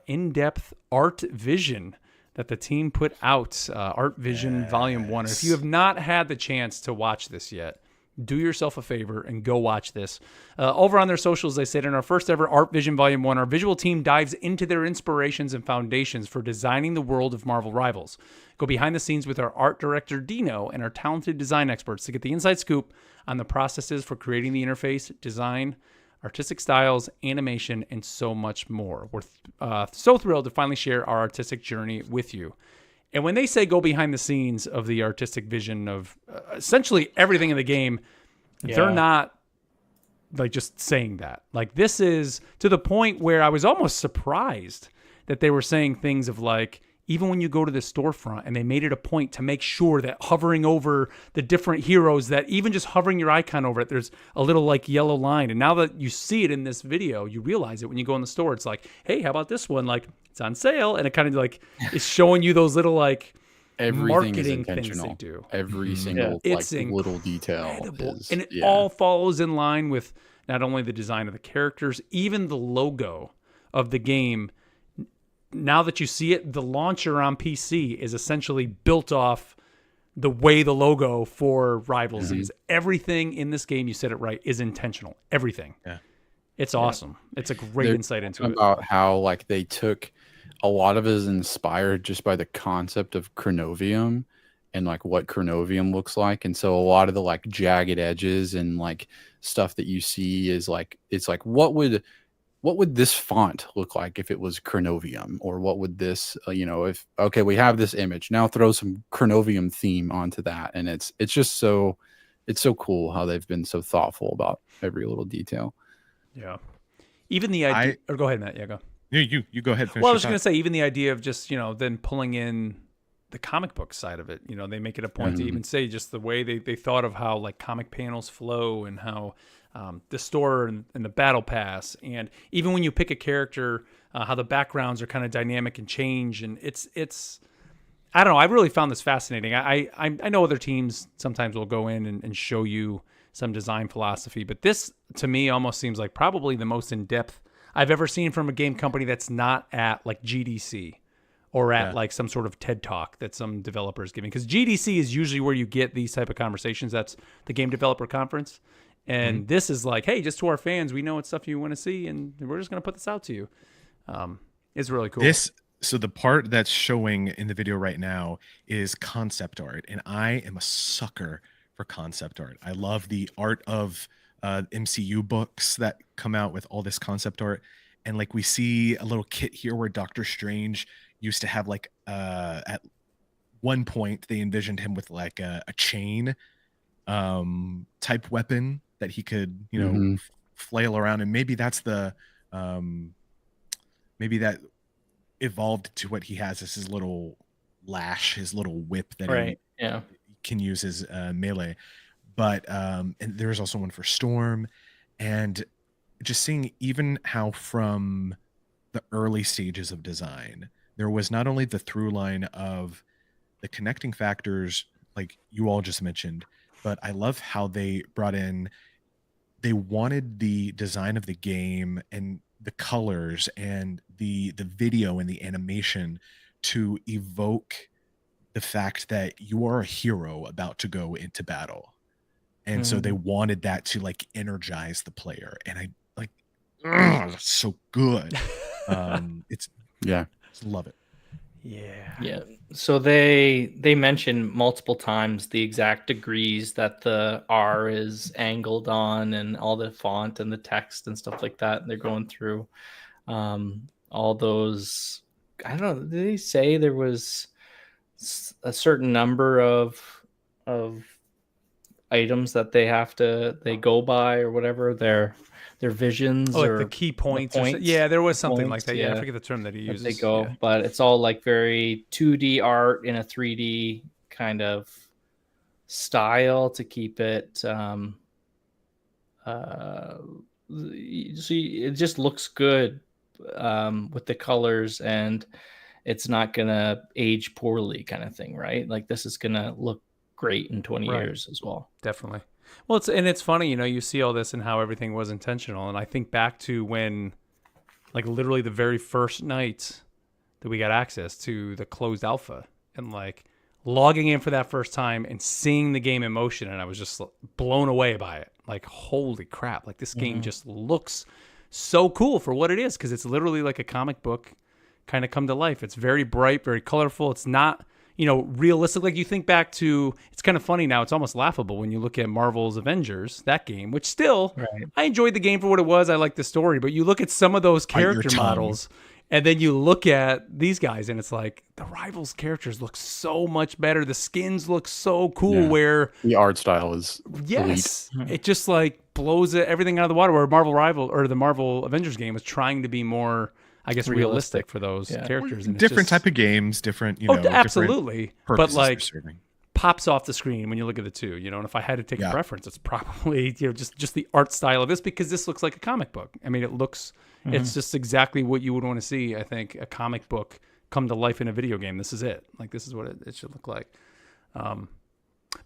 in-depth art vision that the team put out, Art Vision Volume 1. And if you have not had the chance to watch this yet, do yourself a favor and go watch this. Over on their socials, they said, in our first ever Art Vision Volume 1, our visual team dives into their inspirations and foundations for designing the world of Marvel Rivals. Go behind the scenes with our art director, Dino, and our talented design experts to get the inside scoop on the processes for creating the interface, design, artistic styles, animation, and so much more. We're so thrilled to finally share our artistic journey with you. And when they say go behind the scenes of the artistic vision of essentially everything in the game, they're not like just saying that. Like, this is to the point where I was almost surprised that they were saying things of like, even when you go to the storefront, and they made it a point to make sure that hovering over the different heroes, that even just hovering your icon over it, there's a little like yellow line. And now that you see it in this video, you realize it when you go in the store. It's like, hey, how about this one? Like, it's on sale. And it kind of like is showing you those little like marketing things they do. Every single like little detail. And it all follows in line with not only the design of the characters, even the logo of the game now that you see it, the launcher on PC is essentially built off the way the logo for Rivals is. Everything in this game, you said it right, is intentional. Everything. Yeah. It's awesome. It's a great insight into it. About how like they took a lot of it is inspired just by the concept of Chronovium and like what Chronovium looks like. And so a lot of the like jagged edges and like stuff that you see is like, it's like, what would this font look like if it was Chronovium? Or what would this, if, okay, we have this image, now throw some Chronovium theme onto that. And it's just so, it's so cool how they've been so thoughtful about every little detail. Yeah. Even the idea, or go ahead, Matt. Yeah, go. You go ahead. Well, I was going to say, even the idea of just, then pulling in the comic book side of it, they make it a point to even say just the way they thought of how like comic panels flow and how the store and the battle pass. And even when you pick a character, how the backgrounds are kind of dynamic and change. And it's, I don't know. I really found this fascinating. I know other teams sometimes will go in and show you some design philosophy, but this to me almost seems like probably the most in-depth I've ever seen from a game company that's not at like GDC or at like some sort of TED Talk that some developer is giving. Because GDC is usually where you get these type of conversations. That's the Game Developer Conference. And this is like, hey, just to our fans, we know what stuff you want to see, and we're just going to put this out to you. It's really cool. So the part that's showing in the video right now is concept art, and I am a sucker for concept art. I love the art of MCU books that come out with all this concept art. And like we see a little kit here where Doctor Strange used to have like at one point they envisioned him with like a chain type weapon that he could flail around, and maybe that's the maybe that evolved to what he has as his little lash, his little whip that he can use as melee. But and there's also one for Storm, and just seeing even how from the early stages of design, there was not only the through line of the connecting factors like you all just mentioned, but I love how they brought in, they wanted the design of the game and the colors and the video and the animation to evoke the fact that you are a hero about to go into battle. And so they wanted that to like energize the player. And I like, that's so good. It's love it. Yeah. So they mention multiple times the exact degrees that the R is angled on and all the font and the text and stuff like that. And they're going through all those. I don't know. Did they say there was a certain number of items that they go by or whatever their visions or like the key points. There was something like that. I forget the term that he uses. They go, but it's all like very 2D art in a 3D kind of style to keep it. So it just looks good with the colors, and it's not gonna age poorly, kind of thing, right? Like this is gonna look great in 20 years as well. Definitely. Well, it's funny, you see all this and how everything was intentional. And I think back to when, like literally the very first night that we got access to the closed alpha and like logging in for that first time and seeing the game in motion. And I was just blown away by it. Like, holy crap. Like this game just looks so cool for what it is. 'Cause it's literally like a comic book kind of come to life. It's very bright, very colorful. It's not, realistic. Like you think back to, it's kind of funny now. It's almost laughable when you look at Marvel's Avengers, that game, which still, I enjoyed the game for what it was. I liked the story, but you look at some of those character models and then you look at these guys and it's like the Rivals characters look so much better. The skins look so cool where the art style is elite. It just like blows everything out of the water, where Marvel Rival or the Marvel Avengers game was trying to be more, I guess, realistic for those characters. And different type of games, different, absolutely. But like pops off the screen when you look at the two, and if I had to take a preference, it's probably, just the art style of this, because this looks like a comic book. I mean, it looks, it's just exactly what you would want to see. I think a comic book come to life in a video game. This is it. Like, this is what it should look like. But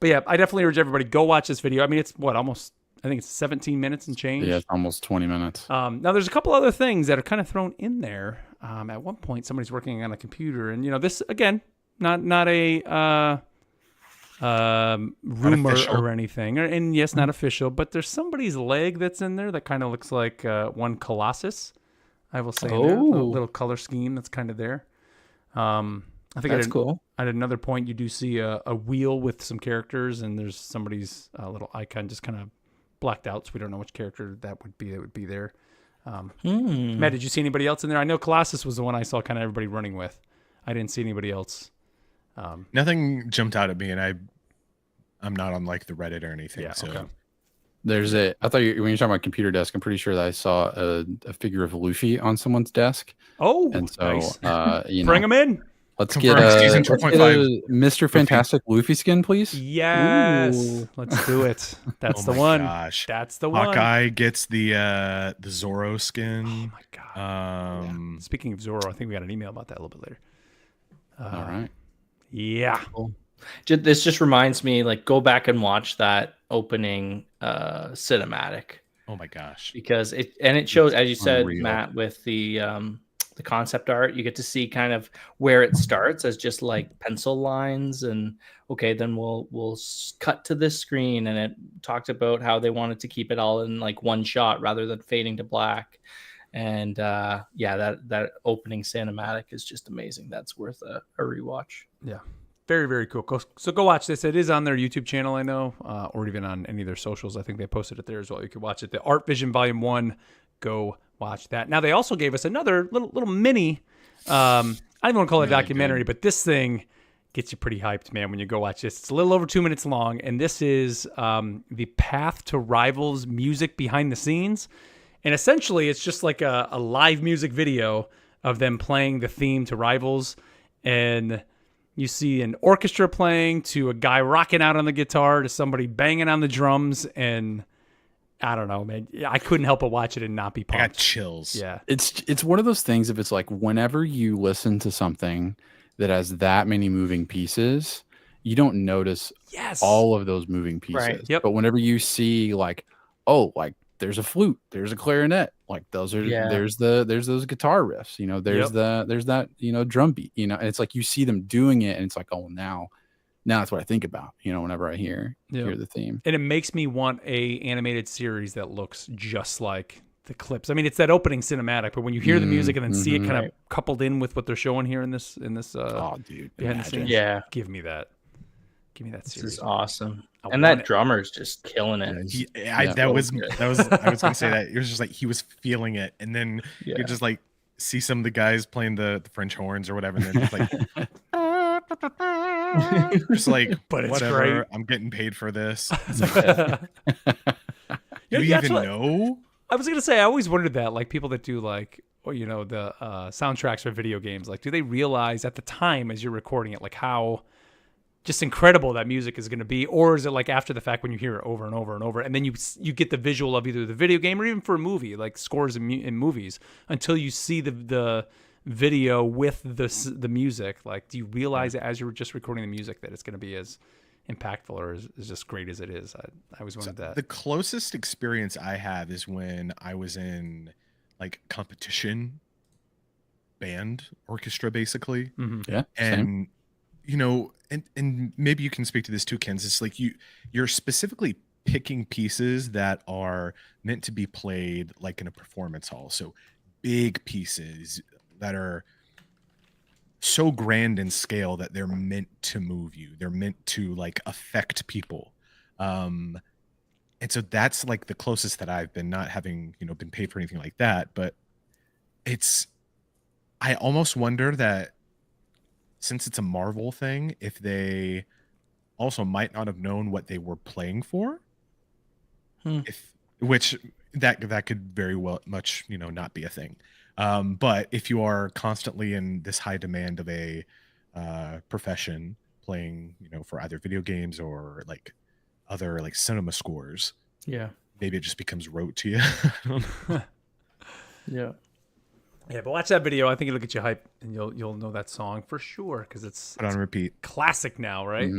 yeah, I definitely urge everybody, go watch this video. I mean, it's almost I think it's 17 minutes and change. Yeah, it's almost 20 minutes. Now, there's a couple other things that are kind of thrown in there. At one point, somebody's working on a computer, and this again, not a rumor or anything, and yes, not official, but there's somebody's leg that's in there that kind of looks like one Colossus. I will say, there. A little color scheme that's kind of there. I think that's cool. At another point, you do see a wheel with some characters, and there's somebody's little icon just kind of blacked out, so we don't know which character that would be there. Matt, did you see anybody else in there? I know Colossus was the one I saw kind of everybody running with. I didn't see anybody else. Nothing jumped out at me, and I'm not on like the Reddit or anything. So okay. I thought when you were talking about computer desk, I'm pretty sure that I saw a figure of Luffy on someone's desk. Oh, and so nice. Bring him in. Let's get a Mr. Fantastic Luffy skin, please. Yes, let's do it. That's the one. Gosh. That's the one. Hawkeye gets the Zoro skin. Oh my god. Yeah. Speaking of Zoro, I think we got an email about that a little bit later. All right. Yeah. Cool. This just reminds me, like, go back and watch that opening cinematic. Oh my gosh! Because it shows, as you said, Matt, with the concept art, you get to see kind of where it starts as just like pencil lines, and okay, then we'll cut to this screen, and it talked about how they wanted to keep it all in like one shot rather than fading to black. And that opening cinematic is just amazing. That's worth a rewatch. Yeah. Very, very cool. So go watch this. It is on their YouTube channel, I know, or even on any of their socials. I think they posted it there as well. You can watch it. The Art Vision Volume 1. Go watch that. Now, they also gave us another little mini, I don't even want to call it a documentary, but this thing gets you pretty hyped, man, when you go watch this. It's a little over 2 minutes long, and this is the Path to Rivals music behind the scenes. And essentially, it's just like a live music video of them playing the theme to Rivals, and you see an orchestra playing to a guy rocking out on the guitar to somebody banging on the drums, and I don't know, man. I couldn't help but watch it and not be pumped. I got chills. Yeah. It's one of those things, if it's like whenever you listen to something that has that many moving pieces, you don't notice all of those moving pieces. Right. Yep. But whenever you see like, there's a flute, there's a clarinet, like those are there's those guitar riffs, there's that drum beat, and it's like you see them doing it, and it's like, oh, now that's what I think about, whenever I hear the theme. And it makes me want a animated series that looks just like the clips. I mean, it's that opening cinematic, but when you hear the music and then see it kind of coupled in with what they're showing here in this oh, dude, behind the scenes, give me that series. This is awesome. And that drummer's just killing it. I was gonna say that. It was just like he was feeling it, and then you just like see some of the guys playing the French horns or whatever, and then it's like just like, but it's whatever, great. I'm getting paid for this. You even know? I was gonna say, I always wondered that, like people that do like, the soundtracks for video games, like do they realize at the time as you're recording it, like how just incredible that music is going to be, or is it like after the fact when you hear it over and over and over, and then you get the visual of either the video game or even for a movie, like scores in movies, until you see the video with the music? Like, do you realize as you're just recording the music that it's going to be as impactful or as just great as it is? I always wanted that. The closest experience I have is when I was in like competition band orchestra, basically. Yeah, and and maybe you can speak to this too, Ken. It's like you're specifically picking pieces that are meant to be played like in a performance hall. So big pieces that are so grand in scale that they're meant to move you. They're meant to like affect people. And so that's like the closest that I've been, not having, been paid for anything like that. But I almost wonder that since it's a Marvel thing, if they also might not have known what they were playing for, which that could very well much, not be a thing. But if you are constantly in this high demand of a profession, playing, for either video games or like other like cinema scores, maybe it just becomes rote to you. Yeah, but watch that video. I think it'll get you hyped, and you'll know that song for sure because it's on repeat. Classic now, right?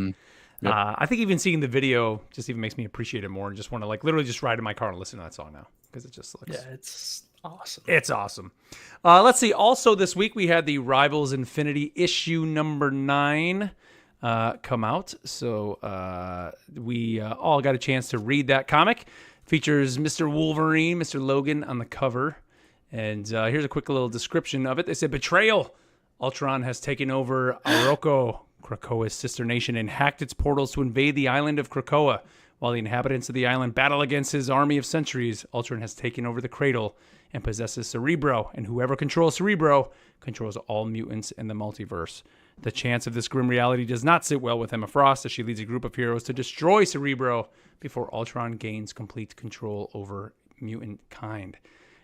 Yep. I think even seeing the video just even makes me appreciate it more and just want to like literally just ride in my car and listen to that song now because it just looks. Yeah, it's awesome. It's awesome. Let's see. Also, this week we had the Rivals Infinity issue number 9 come out. So we all got a chance to read that comic. Features Mr. Wolverine, Mr. Logan on the cover. And here's a quick little description of it. They said, betrayal. Ultron has taken over Aroko, Krakoa's sister nation, and hacked its portals to invade the island of Krakoa. While the inhabitants of the island battle against his army of sentries, Ultron has taken over the cradle and possesses Cerebro, and whoever controls Cerebro controls all mutants in the multiverse. The chance of this grim reality does not sit well with Emma Frost as she leads a group of heroes to destroy Cerebro before Ultron gains complete control over mutant kind.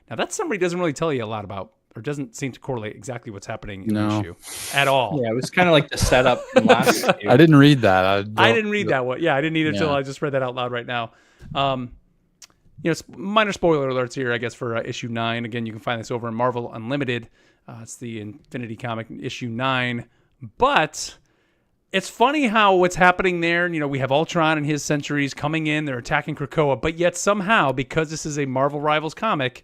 Now, that's somebody who doesn't really tell you a lot about, or doesn't seem to correlate exactly what's happening in the issue at all. Yeah, it was kind of like the setup from last issue. I didn't read that. I didn't read that one. Yeah, I didn't either until I just read that out loud right now. Minor spoiler alerts here, I guess, for issue 9. Again, you can find this over in Marvel Unlimited. It's the Infinity Comic issue 9. But it's funny how what's happening there, we have Ultron and his sentries coming in, they're attacking Krakoa, but yet somehow, because this is a Marvel Rivals comic,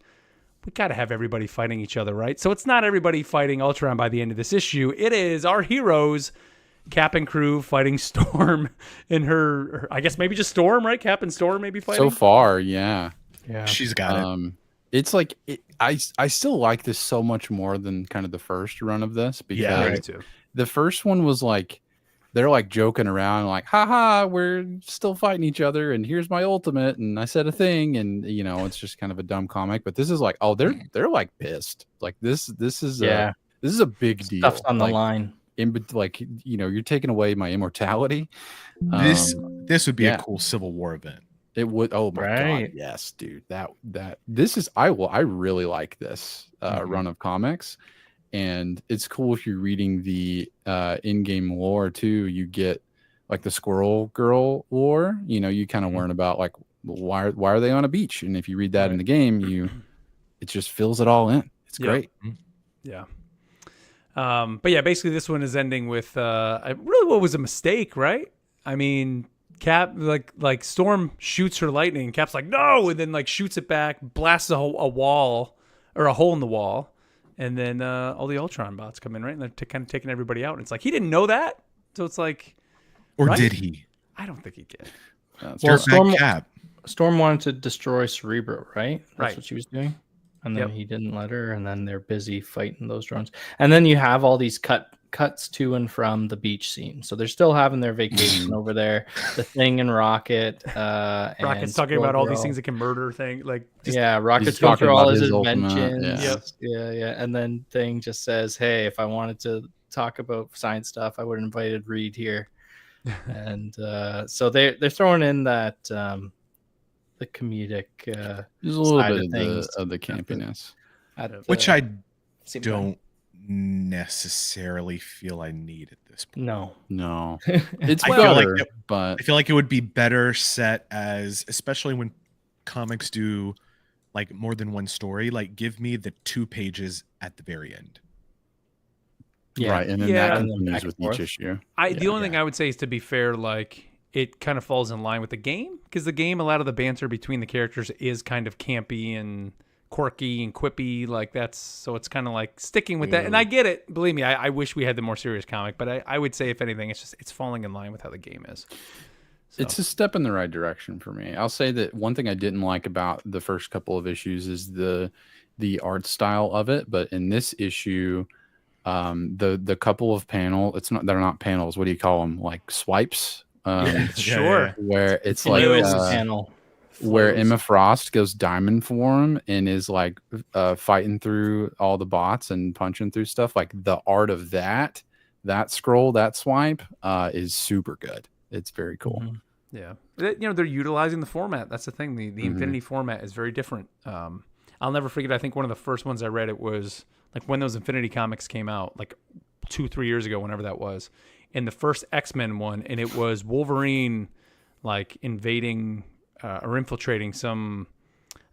we got to have everybody fighting each other, right? So it's not everybody fighting Ultron by the end of this issue. It is our heroes, Cap and crew, fighting Storm and her I guess maybe just Storm, right? Cap and Storm maybe fighting? So far, yeah. She's got it. It's like, I still like this so much more than kind of the first run of this. Because me too. The first one was like, they're like joking around, like, haha, we're still fighting each other, and here's my ultimate, and I said a thing, and it's just kind of a dumb comic. But this is like, oh, they're like pissed. Like this is this is a big deal. Stuff's on the line. You're taking away my immortality. This would be a cool Civil War event. It would. Oh my god, yes, dude. That this is. I really like this run of comics. And it's cool if you're reading the in-game lore too. You get like the Squirrel Girl lore. You kind of learn about like why are they on a beach, and if you read that in the game, it just fills it all in. It's great. Yeah. But yeah, basically this one is ending with really what was a mistake, right? I mean, Cap like Storm shoots her lightning, and Cap's like no, and then like shoots it back, blasts a wall or a hole in the wall. And then all the Ultron bots come in, right? And they're kind of taking everybody out. And it's like, he didn't know that. So it's like... Or did he? I don't think he did. Storm wanted to destroy Cerebro, right? That's what she was doing. And then he didn't let her. And then they're busy fighting those drones. And then you have all these cuts to and from the beach scene. So they're still having their vacation over there. The Thing and Rocket. Rocket's talking about all these things that can murder things. Rocket's going through all his inventions. Yeah. And then Thing just says, hey, if I wanted to talk about science stuff, I would have invited Reed here. And so they're throwing in that the comedic there's a little bit of the campiness. Which I don't necessarily feel I need at this point. No. It's I feel like it would be better set as, especially when comics do like more than one story, like give me the 2 pages at the very end. Right, and then that continues with each issue. The only thing I would say is, to be fair, like it kind of falls in line with the game, because the game, a lot of the banter between the characters is kind of campy and quirky and quippy, like so it's kind of like sticking with that. And I get it, believe me, I wish we had the more serious comic, but I would say if anything, it's falling in line with how the game is. So. It's a step in the right direction for me. I'll say that one thing I didn't like about the first couple of issues is the art style of it, but in this issue, the couple of they're not panels, what do you call them, like swipes? Sure. Where it's like panel where Emma Frost goes diamond form and is like fighting through all the bots and punching through stuff. Like the art of that scroll, that swipe is super good. It's very cool. Yeah. They're utilizing the format. That's the thing. The Infinity format is very different. I'll never forget. I think one of the first ones I read, it was like when those Infinity comics came out, like 2-3 years ago, whenever that was, in the first X-Men one, and it was Wolverine like invading or infiltrating some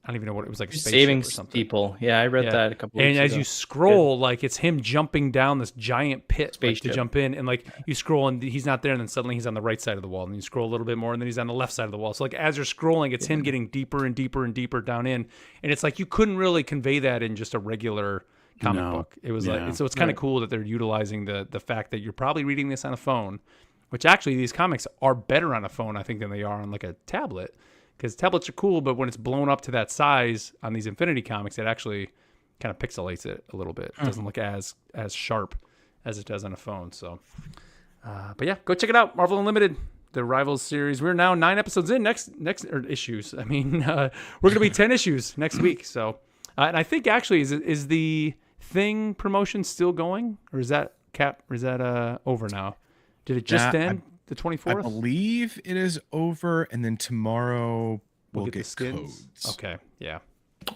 I don't even know what it was, like a spaceship saving or something. people. Yeah, I read that a couple weeks ago. And as you scroll, like it's him jumping down this giant pit like, to jump in, and like you scroll and he's not there, and then suddenly he's on the right side of the wall, and you scroll a little bit more, and then he's on the left side of the wall. So like as you're scrolling, it's him getting deeper and deeper and deeper down in, and it's like you couldn't really convey that in just a regular comic book. It was like, so it's kind of cool that they're utilizing the fact that you're probably reading this on a phone, which actually these comics are better on a phone, I think, than they are on like a tablet. Because tablets are cool, but when it's blown up to that size on these Infinity comics, it actually kind of pixelates it a little bit. It doesn't look as sharp as it does on a phone. So, but yeah, go check it out. Marvel Unlimited, the Rivals series. We're now 9 episodes in. Next or issues. I mean, we're going to be 10 issues next week. So, and I think actually is the Thing promotion still going, or is that over now? Did it just end? The 24th? I believe it is over, and then tomorrow we'll get the skins. Codes. Okay, yeah.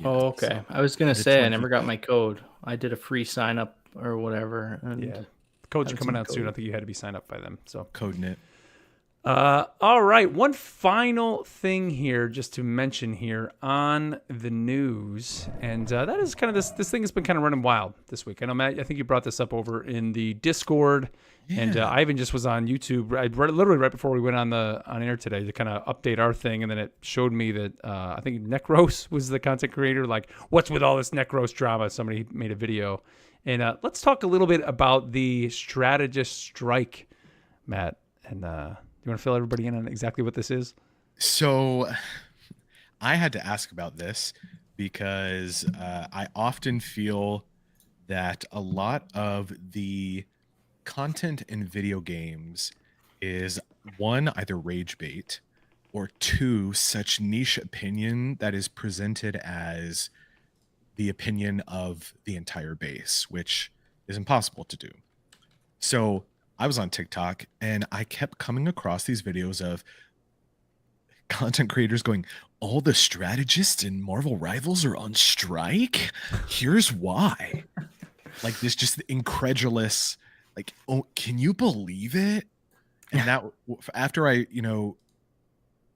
Oh, okay. So I was gonna say I never got my code. I did a free sign up or whatever. And the codes are coming out soon. I think you had to be signed up by them. So Code knit. All right. One final thing here, just to mention here on the news, and that is kind of this thing has been kind of running wild this week. I know, Matt, I think you brought this up over in the Discord, and I even just was on YouTube. I literally right before we went on air today to kind of update our thing, and then it showed me that I think Necros was the content creator. Like, what's with all this Necros drama? Somebody made a video, and let's talk a little bit about the strategist strike, Matt, and. You want to fill everybody in on exactly what this is? So I had to ask about this because I often feel that a lot of the content in video games is, one, either rage bait, or two, such niche opinion that is presented as the opinion of the entire base, which is impossible to do. So I was on TikTok and I kept coming across these videos of content creators going, all the strategists in Marvel Rivals are on strike. Here's why. Like this just incredulous, like, oh, can you believe it? And that after I,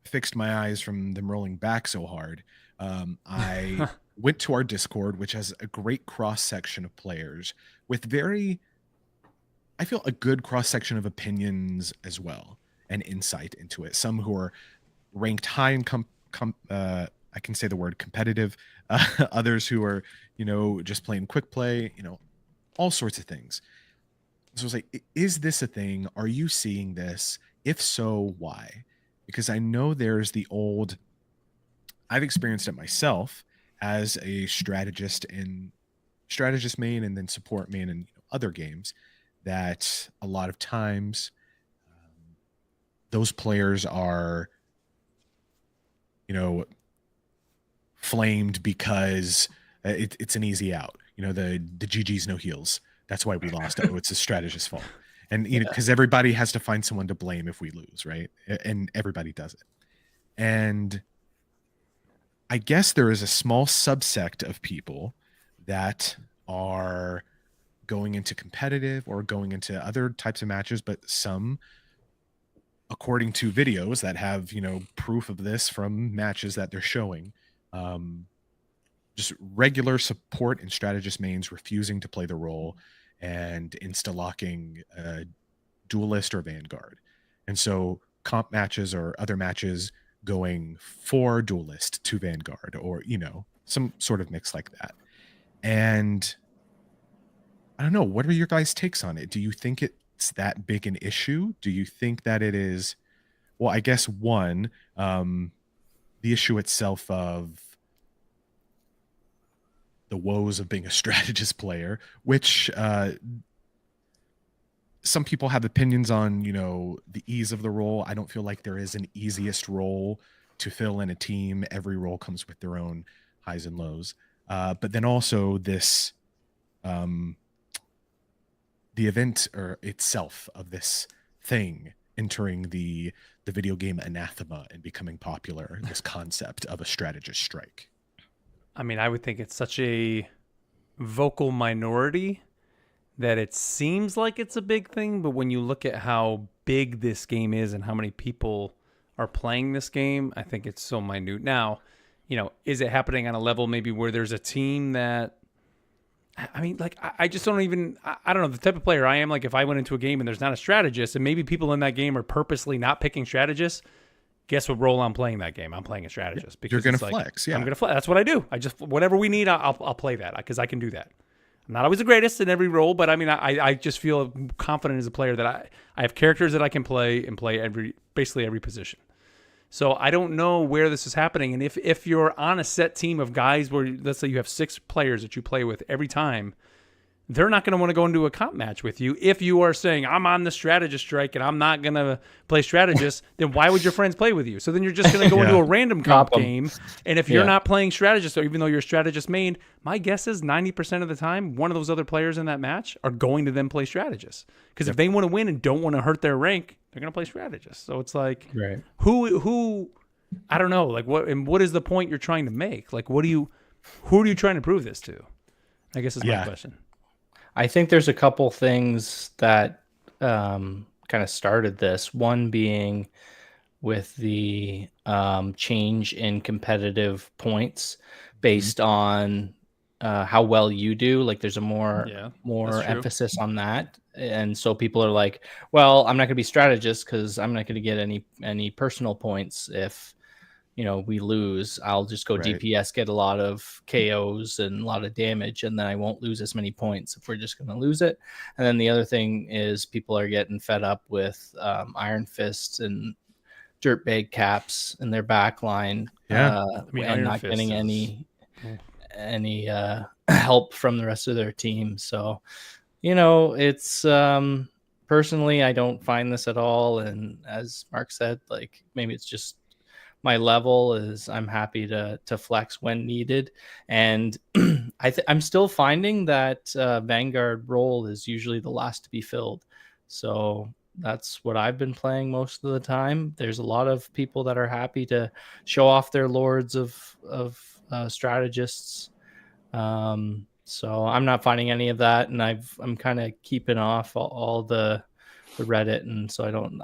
fixed my eyes from them rolling back so hard, I went to our Discord, which has a great cross section of players with I feel a good cross-section of opinions as well and insight into it. Some who are ranked high in I can say the word competitive, others who are, just playing quick play, all sorts of things. So I was like, is this a thing? Are you seeing this? If so, why? Because I know there's I've experienced it myself as a strategist main and then support main and other games, that a lot of times those players are, flamed because it's an easy out. The GG's no heals. That's why we lost. Oh, it's a strategist's fault. And, because everybody has to find someone to blame if we lose, right? And everybody does it. And I guess there is a small subsect of people that are going into competitive or going into other types of matches, but some, according to videos that have, proof of this from matches that they're showing, just regular support and strategist mains refusing to play the role and insta-locking duelist or vanguard. And so comp matches or other matches going for duelist to vanguard, or, some sort of mix like that. And I don't know. What are your guys' takes on it? Do you think it's that big an issue? Do you think that it is? Well, I guess one, the issue itself of the woes of being a strategist player, which some people have opinions on, the ease of the role. I don't feel like there is an easiest role to fill in a team. Every role comes with their own highs and lows. But then also this, the event or itself of this thing entering the video game anathema and becoming popular, this concept of a strategist strike. I mean, I would think it's such a vocal minority that it seems like it's a big thing, but when you look at how big this game is and how many people are playing this game, I think it's so minute. Now, is it happening on a level maybe where there's a team that, I mean, like, I just don't even, I don't know, the type of player I am. Like, if I went into a game and there's not a strategist, and maybe people in that game are purposely not picking strategists, guess what role I'm playing that game? I'm playing a strategist. Because you're going to flex. Yeah. I'm going to flex. That's what I do. I just, whatever we need, I'll play that because I can do that. I'm not always the greatest in every role, but I mean, I just feel confident as a player that I have characters that I can play and play basically every position. So I don't know where this is happening. And if you're on a set team of guys where, let's say you have 6 players that you play with every time, they're not going to want to go into a comp match with you. If you are saying, I'm on the strategist strike and I'm not going to play strategist, then why would your friends play with you? So then you're just going to go into a random comp game. And if you're not playing strategist, or even though you're strategist main, my guess is 90% of the time, one of those other players in that match are going to then play strategist. Because if they want to win and don't want to hurt their rank, they're going to play strategist. So it's like, who, I don't know, like what is the point you're trying to make? Like, who are you trying to prove this to? I guess is my question. I think there's a couple things that kind of started this. One being with the change in competitive points based on how well you do. Like there's a more emphasis on that. And so people are like, well, I'm not going to be strategist because I'm not going to get any personal points if we lose. I'll just go DPS, get a lot of KOs and a lot of damage, and then I won't lose as many points if we're just going to lose it. And then the other thing is people are getting fed up with Iron Fists and dirtbag caps in their back line, and not getting any help from the rest of their team. So, it's personally, I don't find this at all. And as Mark said, like maybe it's just my level is I'm happy to flex when needed. And I'm still finding that Vanguard role is usually the last to be filled. So that's what I've been playing most of the time. There's a lot of people that are happy to show off their lords of strategists. So I'm not finding any of that. And I'm kind of keeping off all the Reddit, and so I don't.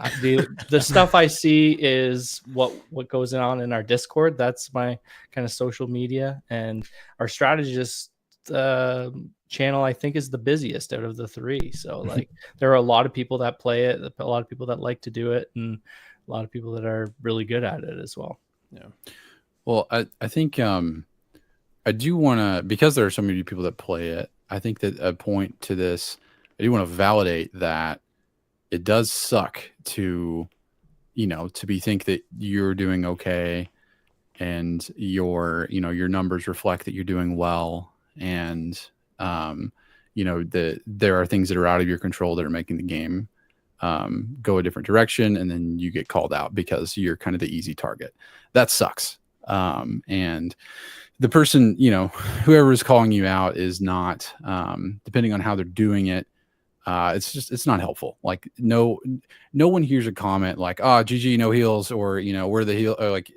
The stuff I see is what goes on in our Discord. That's my kind of social media, and our strategist channel I think is the busiest out of the 3. So like there are a lot of people that play it, a lot of people that like to do it, and a lot of people that are really good at it as well. Yeah. Well, I think I do want to, because there are so many people that play it. I think that a point to this, I do want to validate that. It does suck to think that you're doing okay and your numbers reflect that you're doing well. And, there are things that are out of your control that are making the game go a different direction. And then you get called out because you're kind of the easy target. That sucks. And the person, whoever is calling you out is not, depending on how they're doing it, it's not helpful. Like no one hears a comment like, GG, no heals, or, we're the heal, or like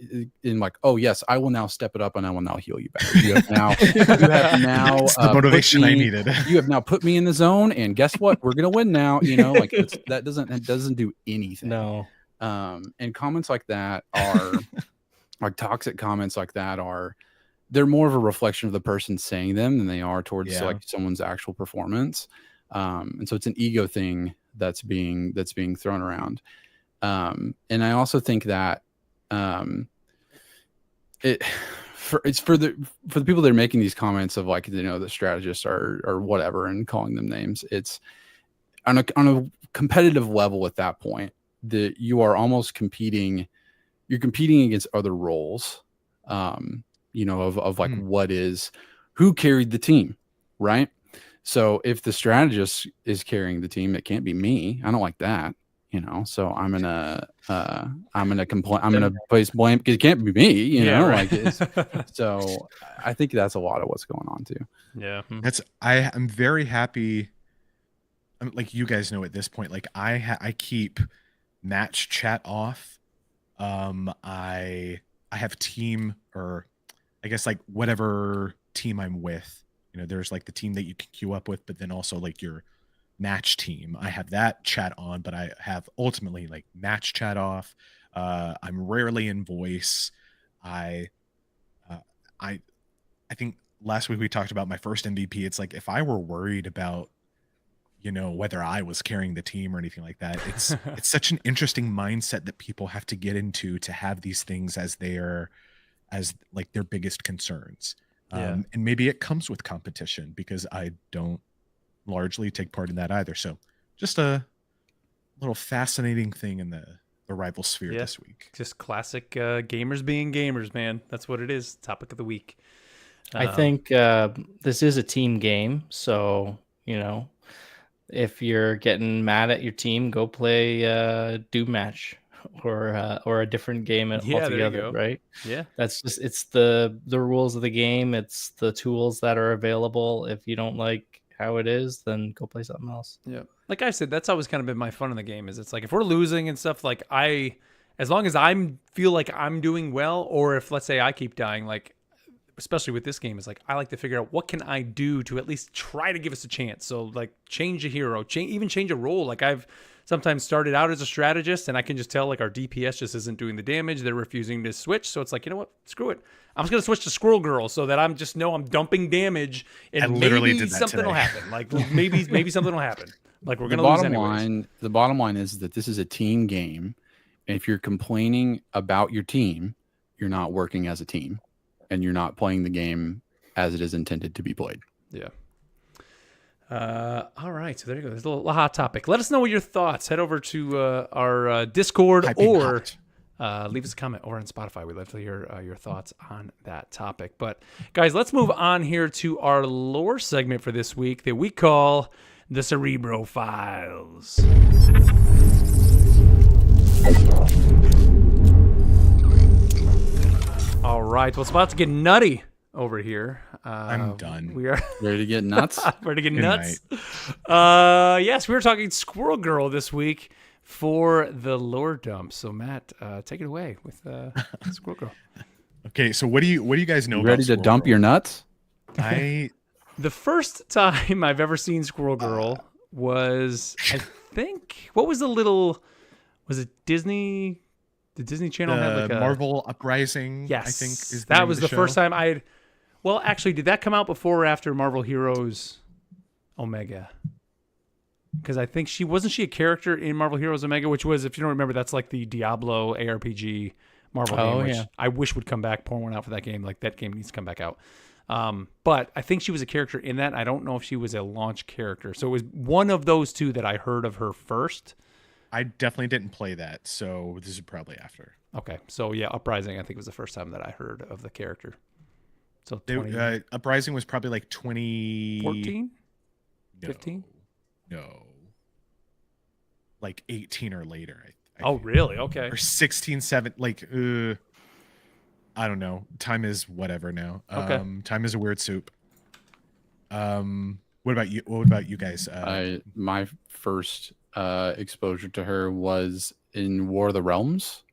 in like, oh yes, I will now step it up and I will now heal you back. You have now it's the motivation I needed. You have now put me in the zone, and guess what? We're going to win now. Like that doesn't do anything. No. And comments like that are like toxic comments like that they're more of a reflection of the person saying them than they are towards like someone's actual performance. And so it's an ego thing that's being thrown around. And I also think that it's for the people that are making these comments of like, the strategists or whatever and calling them names. It's on a competitive level at that point that you are almost competing against other roles, of like who carried the team, right? So if the strategist is carrying the team, it can't be me. I don't like that, so I'm gonna complain. I'm gonna place blame. It can't be me, so I think that's a lot of what's going on too. Yeah. I'm very happy. Like you guys know at this point, like I keep match chat off. I have team, or I guess like whatever team I'm with. There's like the team that you can queue up with, but then also like your match team. I have that chat on, but I have ultimately like match chat off. I'm rarely in voice. I I think last week we talked about my first MVP. It's like if I were worried about, whether I was carrying the team or anything like that, it's such an interesting mindset that people have to get into to have these things as like their biggest concerns. And maybe it comes with competition because I don't largely take part in that either. So just a little fascinating thing in the rival sphere this week. Just classic gamers being gamers, man. That's what it is. Topic of the week. I think this is a team game, so if you're getting mad at your team, go play Doom Match or a different game altogether, right? Yeah, that's just it's the rules of the game. It's the tools that are available. If you don't like how it is, then go play something else. Yeah, like I said, that's always kind of been my fun in the game. Is it's like if we're losing and stuff, like as long as I feel like I'm doing well, or if let's say I keep dying, like. Especially with this game, is like I like to figure out what can I do to at least try to give us a chance. So like change a hero, even change a role. Like I've sometimes started out as a strategist, and I can just tell like our DPS just isn't doing the damage. They're refusing to switch, so it's like, you know what? Screw it. I'm just gonna switch to Squirrel Girl so that I'm dumping damage, and maybe something will happen. Like maybe something will happen. Like we're gonna lose anyways. The bottom line is that this is a team game, and if you're complaining about your team, you're not working as a team. And you're not playing the game as it is intended to be played. Yeah. All right. So there you go. There's a little hot topic. Let us know what your thoughts. Head over to our Discord or leave us a comment over on Spotify. We'd love to hear your thoughts on that topic. But guys, let's move on here to our lore segment for this week that we call the Cerebro Files. All right. Well, it's about to get nutty over here. I'm done. We are ready to get nuts. Ready to get nuts. Yes, we were talking Squirrel Girl this week for the lore dump. So Matt, take it away with Squirrel Girl. Okay, so what do you guys know? Ready to dump your nuts? The first time I've ever seen Squirrel Girl was, I think, what was was it Disney? The Disney Channel had like a Marvel Uprising. Yes, I think is that was the first time I'd. Well, actually, did that come out before or after Marvel Heroes Omega? Because I think wasn't she a character in Marvel Heroes Omega, which was, if you don't remember, that's like the Diablo ARPG Marvel game, which I wish would come back. Pour one out for that game. Like that game needs to come back out. But I think she was a character in that. I don't know if she was a launch character. So it was one of those two that I heard of her first. I definitely didn't play that, so this is probably after. Okay, so yeah, Uprising I think was the first time that I heard of the character. So Uprising was probably like 2014, 15? No. Like 18 or later. I think. Really? Okay. Or 16, 7, like I don't know. Time is whatever now. Okay. Time is a weird soup. What about you? What about you guys? My first exposure to her was in War of the Realms.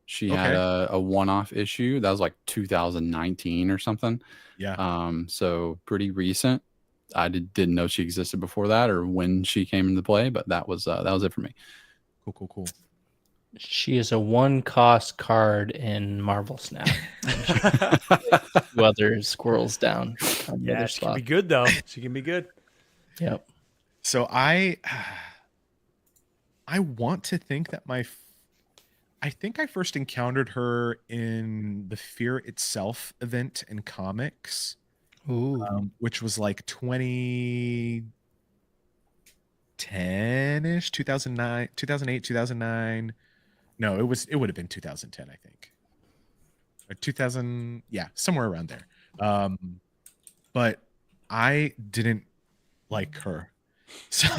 She had a one-off issue that was like 2019 or something. Yeah. So pretty recent. I didn't know she existed before that or when she came into play, but that was it for me. Cool. She is a one-cost card in Marvel Snap. Two other squirrels down. Yeah, she can be good though. She can be good. Yep. So I want to think that I think I first encountered her in the Fear Itself event in comics. Ooh. Which was like 2010-ish, 2009, 2008, 2009. No, it would have been 2010, I think. Or 2000, yeah, somewhere around there. But I didn't like her. So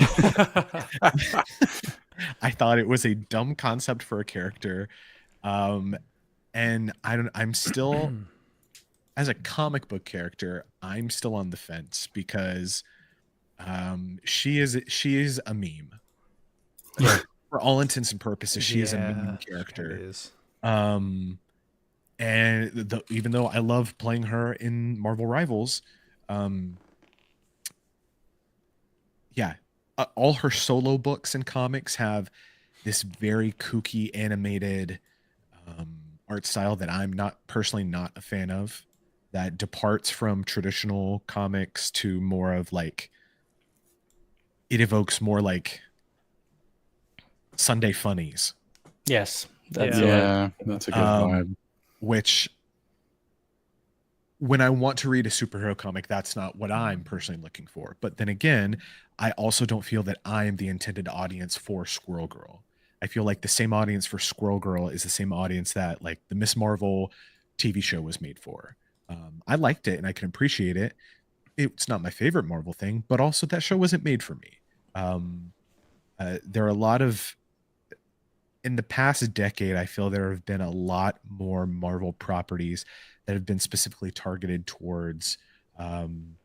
I thought it was a dumb concept for a character. And I'm still as a comic book character, I'm still on the fence because she is a meme. Yeah. For all intents and purposes, she is a meme character. And even though I love playing her in Marvel Rivals, all her solo books and comics have this very kooky animated art style that I'm not a fan of. that departs from traditional comics to more of like, it evokes more like Sunday funnies. Yes. That's a good vibe. Which, when I want to read a superhero comic, that's not what I'm personally looking for. But then again, I also don't feel that I am the intended audience for Squirrel Girl. I feel like the same audience for Squirrel Girl is the same audience that like the Miss Marvel TV show was made for. I liked it and I can appreciate it. It's not my favorite Marvel thing, but also that show wasn't made for me. There are a lot of, in the past decade, I feel there have been a lot more Marvel properties that have been specifically targeted towards young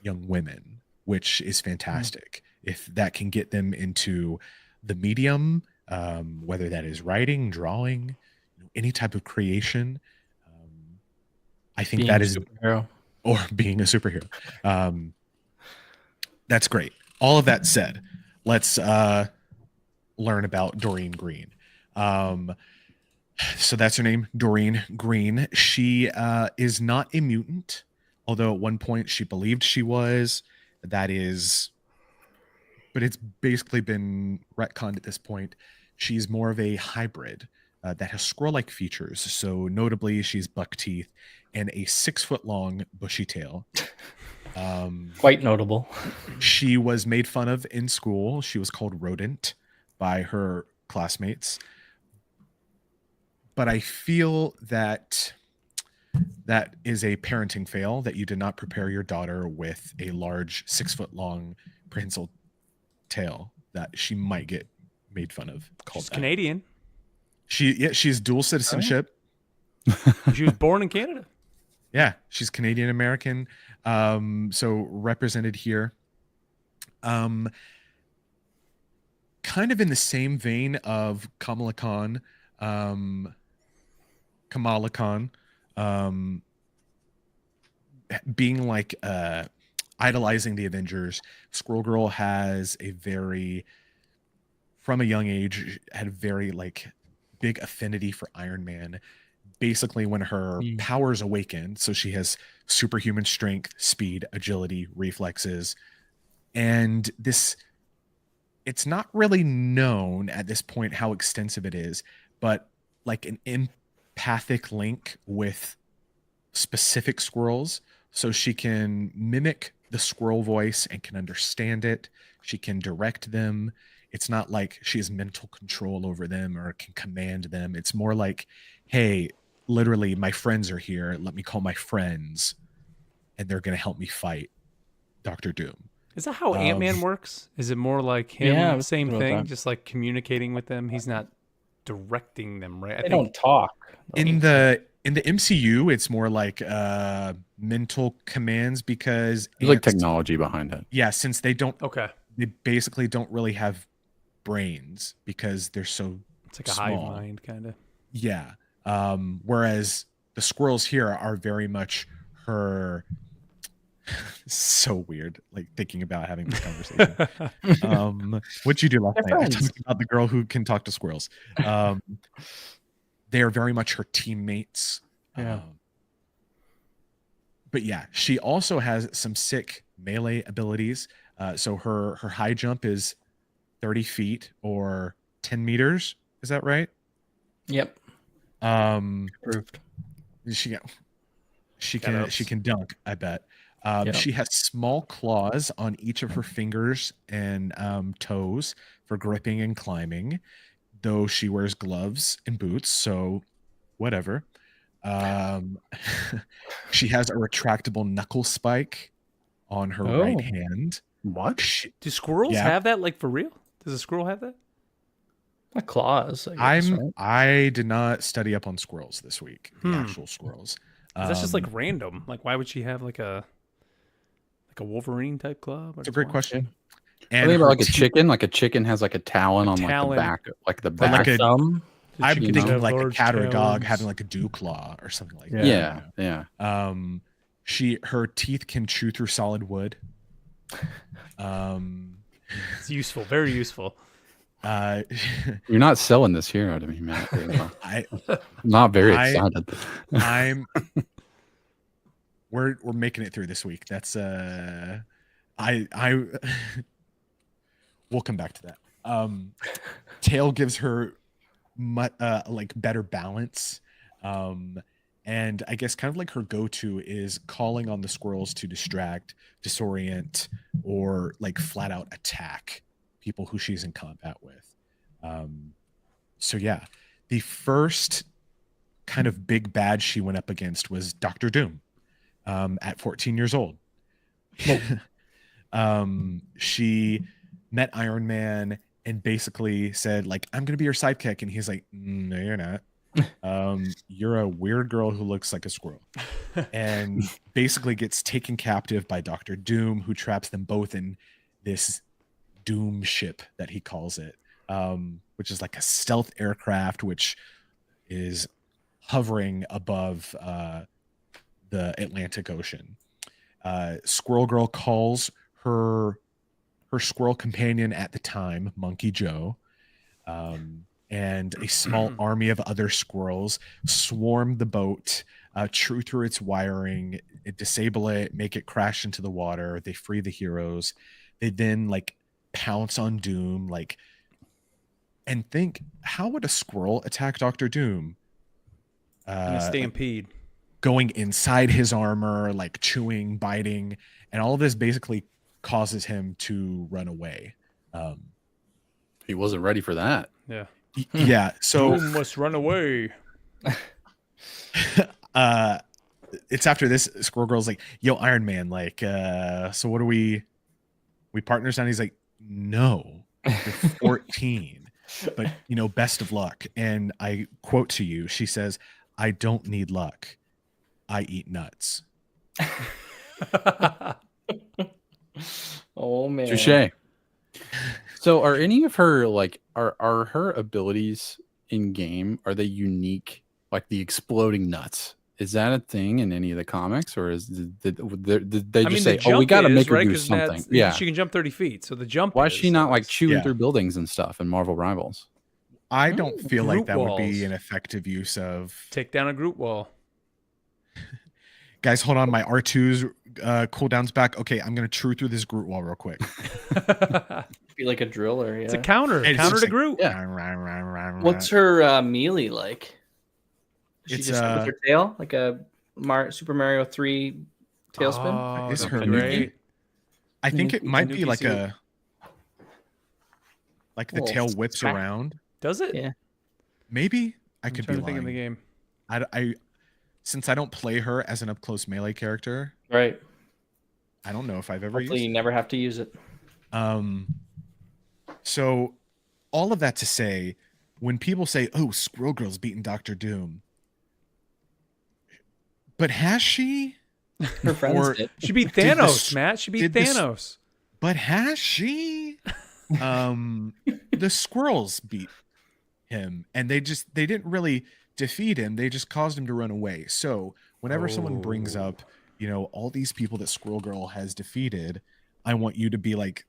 women, which is fantastic. If that can get them into the medium, whether that is writing, drawing, any type of creation, I think being that is superhero. Or being a superhero. That's great. All of that said, let's learn about Doreen Green. So that's her name, Doreen Green. She is not a mutant, although at one point she believed she was. That is, but it's basically been retconned at this point. She's more of a hybrid that has squirrel-like features. So notably, she's buck teeth and a 6-foot-long bushy tail. Quite notable. She was made fun of in school. She was called Rodent by her classmates. But I feel that that is a parenting fail, that you did not prepare your daughter with a large 6-foot-long prehensile tail that she might get made fun of. She's Canadian. She's dual citizenship. She was born in Canada. Yeah, she's Canadian American. So represented here. Kind of in the same vein of Kamala Khan, being like idolizing the Avengers. Squirrel Girl has from a young age, had a very like big affinity for Iron Man. Basically, when her powers awakened, so she has superhuman strength, speed, agility, reflexes, and it's not really known at this point how extensive it is, but like an empathic link with specific squirrels, so she can mimic the squirrel voice and can understand it. She can direct them. It's not like she has mental control over them or can command them. It's more like, hey, literally, my friends are here. Let me call my friends, and they're going to help me fight Dr. Doom. Is that how Ant-Man works? Is it more like him? Yeah, same thing, just like communicating with them. He's not directing them, right? They don't talk. In the MCU, it's more like mental commands, because there's like technology behind it. Yeah, since they don't. Okay. They basically don't really have brains because they're so. It's like small. A hive mind, kind of. Yeah. Whereas the squirrels here are very much her. So weird, like thinking about having this conversation. What'd you do last night? I talked about the girl who can talk to squirrels. They are very much her teammates. Yeah. But yeah, she also has some sick melee abilities. So her high jump is 30 feet or 10 meters. Is that right? Yep. Approved. She can dunk, I bet. Yep. She has small claws on each of her fingers and toes for gripping and climbing, though she wears gloves and boots, so whatever. She has a retractable knuckle spike on her right hand. What? Do squirrels have that, like, for real? Does a squirrel have that? Like claws, I guess, right? I did not study up on squirrels this week, the actual squirrels. That's just like random. Like, why would she have like a Wolverine type claw? It's a great question. And I think about like a chicken. Like a chicken has like a talon on like the back, like the back. Like thumb. I'm thinking like a cat or a dog having like a dew claw or something like that. Yeah. Her teeth can chew through solid wood. It's useful, very useful. You're not selling this hero to me, Matt. I'm not very excited. we're making it through this week. That's I we'll come back to that. Tail gives her like better balance. And I guess kind of like her go-to is calling on the squirrels to distract, disorient, or like flat out attack people who she's in combat with. So yeah, the first kind of big bad she went up against was Dr. Doom at 14 years old. She met Iron Man and basically said, like, I'm going to be your sidekick. And he's like, no, you're not. You're a weird girl who looks like a squirrel. And basically gets taken captive by Dr. Doom, who traps them both in this Doom ship that he calls it, which is like a stealth aircraft, which is hovering above the Atlantic Ocean. Squirrel Girl calls her squirrel companion at the time, Monkey Joe, and a small army of other squirrels swarm the boat, chew through its wiring, disable it, make it crash into the water. They free the heroes. They then like pounce on Doom, like, and think, how would a squirrel attack Dr. Doom? In a stampede. Like, going inside his armor, like chewing, biting, and all of this basically causes him to run away. He wasn't ready for that. Yeah. Yeah. So Doom must run away. It's after this, Squirrel Girl's like, yo, Iron Man, like, so what are we partners now? And he's like, no, you're 14, but you know, best of luck. And I quote to you, she says, I don't need luck. I eat nuts. Oh man. Touché. So are any of her like are her abilities in game, are they unique? Like the exploding nuts? Is that a thing in any of the comics, or did they just say, "Oh, we got to make her do something"? Yeah, she can jump 30 feet, so the jump. Why is she not like chewing through buildings and stuff in Marvel Rivals? I don't feel like that walls would be an effective use of. Take down a Groot wall. Guys, hold on. My R2's cooldown's back. Okay, I'm gonna chew through this Groot wall real quick. Be like a driller. Yeah. It's a counter to like, Groot. Yeah. What's her melee like? She It's just with her tail, like a Super Mario 3 tailspin. Is her great? I think it might be like suit. the tail whips around. Does it? Yeah. Maybe I could be lying. Think of the game. I since I don't play her as an up close melee character, right? I don't know if I've ever Hopefully used. You never have to use it. So all of that to say, when people say, "Oh, Squirrel Girl's beaten Dr. Doom," but has she? Her friends did. She beat Thanos, Matt. She beat Thanos. But has she? The squirrels beat him, and they didn't really defeat him. They just caused him to run away. So whenever someone brings up, you know, all these people that Squirrel Girl has defeated, I want you to be like,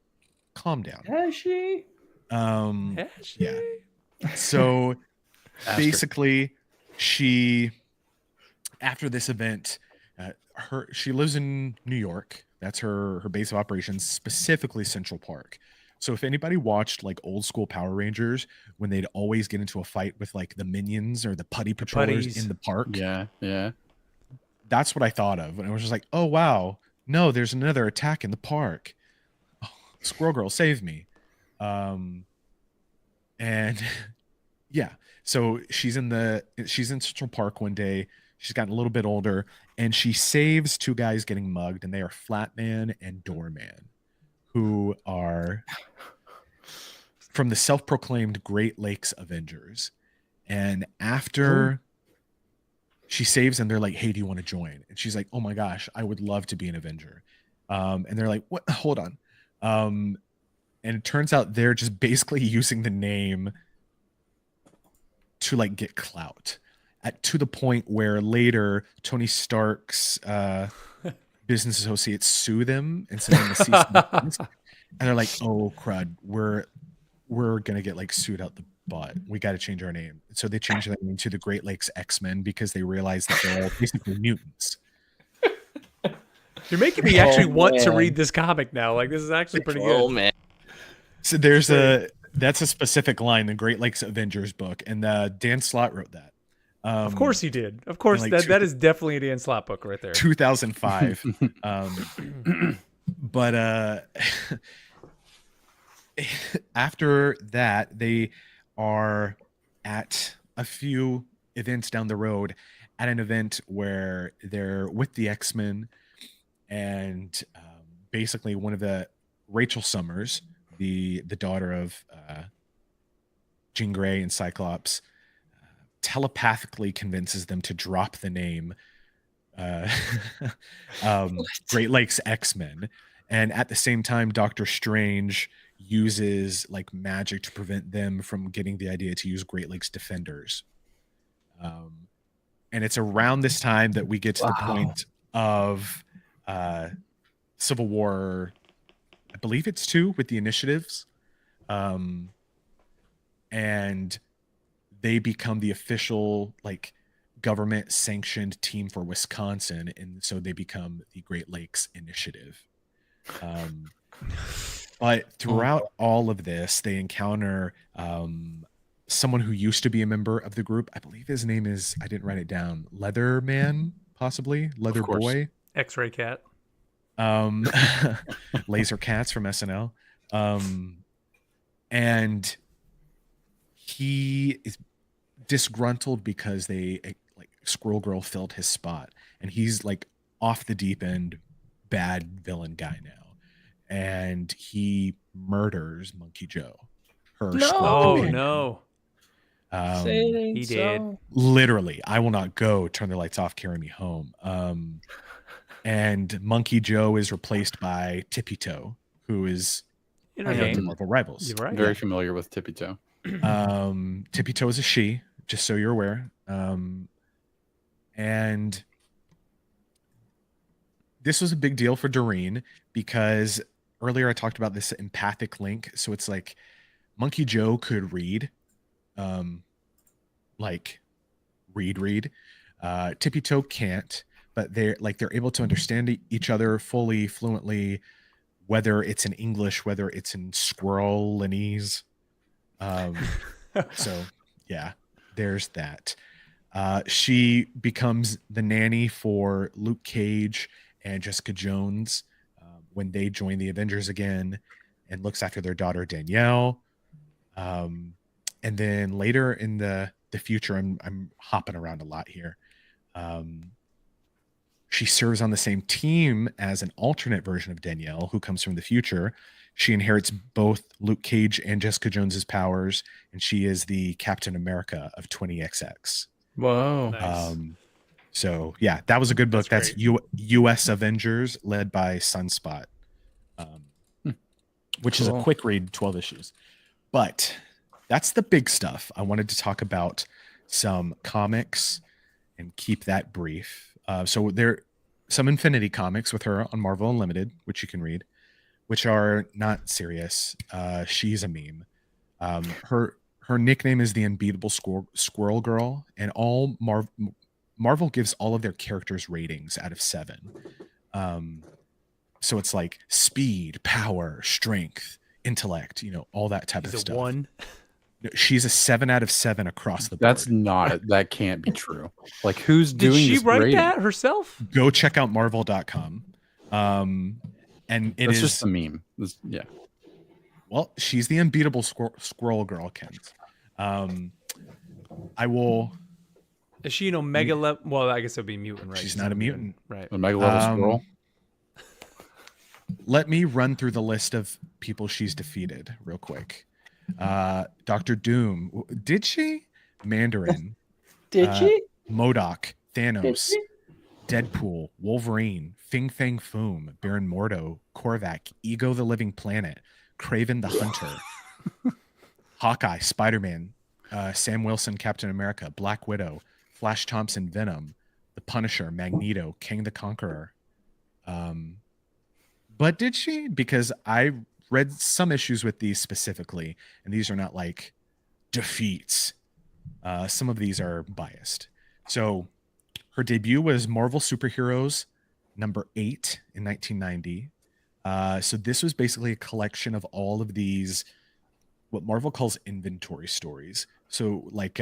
calm down. Has she? Yeah. So basically, she, after this event, she lives in New York. That's her base of operations, specifically Central Park. So if anybody watched like old school Power Rangers, when they'd always get into a fight with like the minions or the putty patrollers in the park. Yeah. That's what I thought of. And I was just like, oh, wow. No, there's another attack in the park. Oh, Squirrel Girl, save me. And yeah, so she's in Central Park one day. She's gotten a little bit older, and she saves two guys getting mugged, and they are Flatman and Doorman, who are from the self-proclaimed Great Lakes Avengers. And after she saves them, they're like, hey, do you want to join? And she's like, oh my gosh, I would love to be an Avenger. And they're like, what? Hold on. And it turns out they're just basically using the name to like get clout. To the point where later Tony Stark's business associates sue them and send them to cease and desist. And they're like, oh crud, we're gonna get like sued out the butt. We got to change our name. So they changed their name to the Great Lakes X-Men because they realized that they're all basically mutants. You're making me actually want to read this comic now. Like, this is actually pretty good. Oh man. So that's a specific line, the Great Lakes Avengers book, and Dan Slott wrote that. Of course he did. Of course, like that is definitely a Dan Slott book right there. 2005. But after that, they are at a few events down the road, at an event where they're with the X-Men, and basically one of the Rachel Summers, the daughter of Jean Grey and Cyclops, telepathically convinces them to drop the name Great Lakes X-Men, and at the same time Doctor Strange uses like magic to prevent them from getting the idea to use Great Lakes Defenders. And it's around this time that we get to the point of Civil War, I believe it's 2, with the Initiatives, and they become the official like government sanctioned team for Wisconsin, and so they become the Great Lakes Initiative. But throughout all of this, they encounter someone who used to be a member of the group. I believe his name is, I didn't write it down, Leatherman, possibly Leather Boy, X-Ray Cat, Laser Cats from SNL, and he is disgruntled because they like Squirrel Girl filled his spot, and he's like off the deep end, bad villain guy now, and he murders Monkey Joe. No. He did. Literally, I will not go. Turn the lights off. Carry me home. And Monkey Joe is replaced by Tippy Toe, who is the Marvel Rivals. You're right. Very familiar with Tippy Toe. Tippy Toe is a she, just so you're aware. And this was a big deal for Doreen because earlier I talked about this empathic link. So it's like Monkey Joe could read, like read. Tippy Toe can't, but they're able to understand each other fully, fluently, whether it's in English, whether it's in Squirrelinese. So yeah, there's that. She becomes the nanny for Luke Cage and Jessica Jones when they join the Avengers again, and looks after their daughter Danielle. And then later in the future, I'm hopping around a lot here. She serves on the same team as an alternate version of Danielle who comes from the future. She inherits both Luke Cage and Jessica Jones's powers, and she is the Captain America of 20XX. Whoa. Nice. So yeah, that was a good book. That's US Avengers, led by Sunspot, which is a quick read, 12 issues. But that's the big stuff. I wanted to talk about some comics and keep that brief. So there are some Infinity comics with her on Marvel Unlimited, which you can read, which are not serious. She's a meme. Her nickname is the Unbeatable Squirrel Girl, and all Marvel gives all of their characters ratings out of 7. So it's like speed, power, strength, intellect, all that type of stuff. 1. She's a 7 out of 7 across the board. That can't be true. Like, who's doing this? Did she write rating? that herself? Go check out marvel.com. And it's just a meme. Yeah. Well, she's the unbeatable Squirrel Girl, Kent. I will. Is she mega level? Well, I guess it would be mutant, right? She's not a mutant, right? A mega level squirrel. Let me run through the list of people she's defeated real quick. Dr. Doom. Did she? Mandarin. Did she? MODOK. Thanos. Deadpool. Wolverine. Fing Fang Foom. Baron Mordo. Korvac. Ego the Living Planet. Kraven the Hunter. Hawkeye. Spider-Man. Sam Wilson. Captain America. Black Widow. Flash Thompson. Venom. The Punisher. Magneto. King the Conqueror. But did she? Because I read some issues with these specifically, and these are not like defeats. Some of these are biased. So her debut was Marvel Superheroes number 8 in 1990. So this was basically a collection of all of these, what Marvel calls inventory stories. So like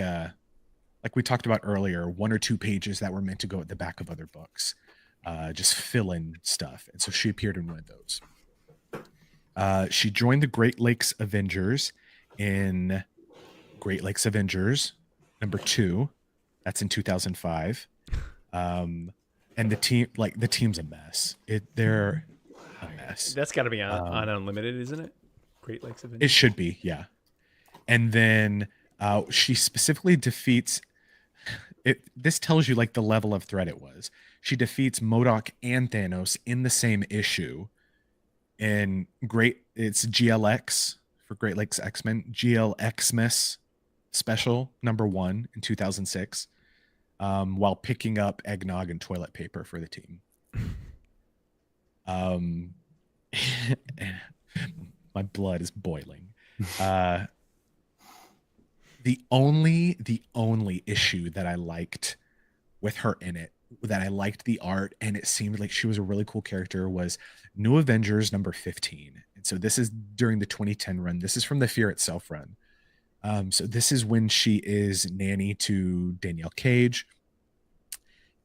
we talked about earlier, 1 or 2 pages that were meant to go at the back of other books, just fill in stuff. And so she appeared in one of those. She joined the Great Lakes Avengers in Great Lakes Avengers number 2. That's in 2005. And the team's a mess. They're a mess. That's got to be on Unlimited, isn't it? Great Lakes Avengers. It should be, yeah. And then she specifically defeats it. This tells you like the level of threat it was. She defeats MODOK and Thanos in the same issue. It's GLX for Great Lakes X-Men, GLXmas special number 1 in 2006, while picking up eggnog and toilet paper for the team. My blood is boiling. The only issue that I liked with her in it, that I liked the art and it seemed like she was a really cool character, was New Avengers number 15. And so this is during the 2010 run. This is from the Fear Itself run. So this is when she is nanny to Danielle Cage.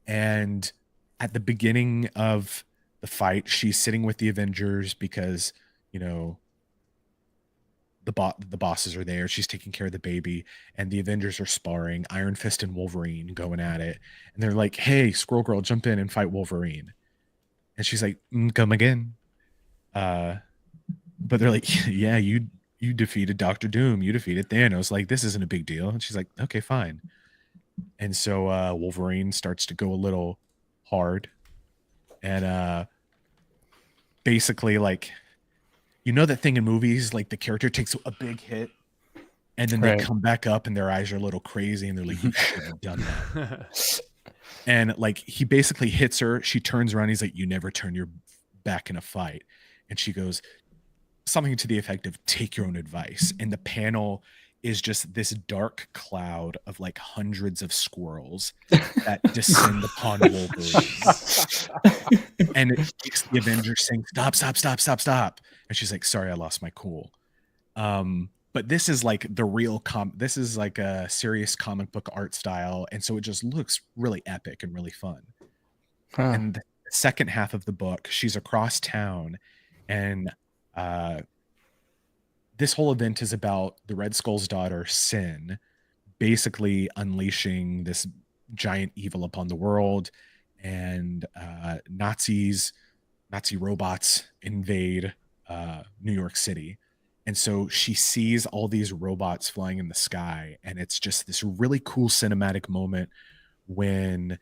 And at the beginning of the fight, she's sitting with the Avengers because, you know, the bosses are there. She's taking care of the baby, and the Avengers are sparring. Iron Fist and Wolverine going at it, and they're like, "Hey, Squirrel Girl, jump in and fight Wolverine." And she's like, "Come again." But they're like, "Yeah, you defeated Doctor Doom. You defeated Thanos. Like, this isn't a big deal." And she's like, "Okay, fine." And so Wolverine starts to go a little hard, and basically, like, you know that thing in movies, like the character takes a big hit and then they come back up and their eyes are a little crazy and they're like, "You shouldn't have done that." And like, he basically hits her. She turns around. He's like, "You never turn your back in a fight." And she goes something to the effect of, "Take your own advice." And the panel is just this dark cloud of like hundreds of squirrels that descend upon Wolverine. And it makes the Avengers saying, "Stop, stop, stop, stop, stop." And she's like, "Sorry, I lost my cool." But this is like the real this is like a serious comic book art style. And so it just looks really epic and really fun. And the second half of the book, she's across town, and this whole event is about the Red Skull's daughter, Sin, basically unleashing this giant evil upon the world, and Nazi robots invade New York City. And so she sees all these robots flying in the sky, and it's just this really cool cinematic moment when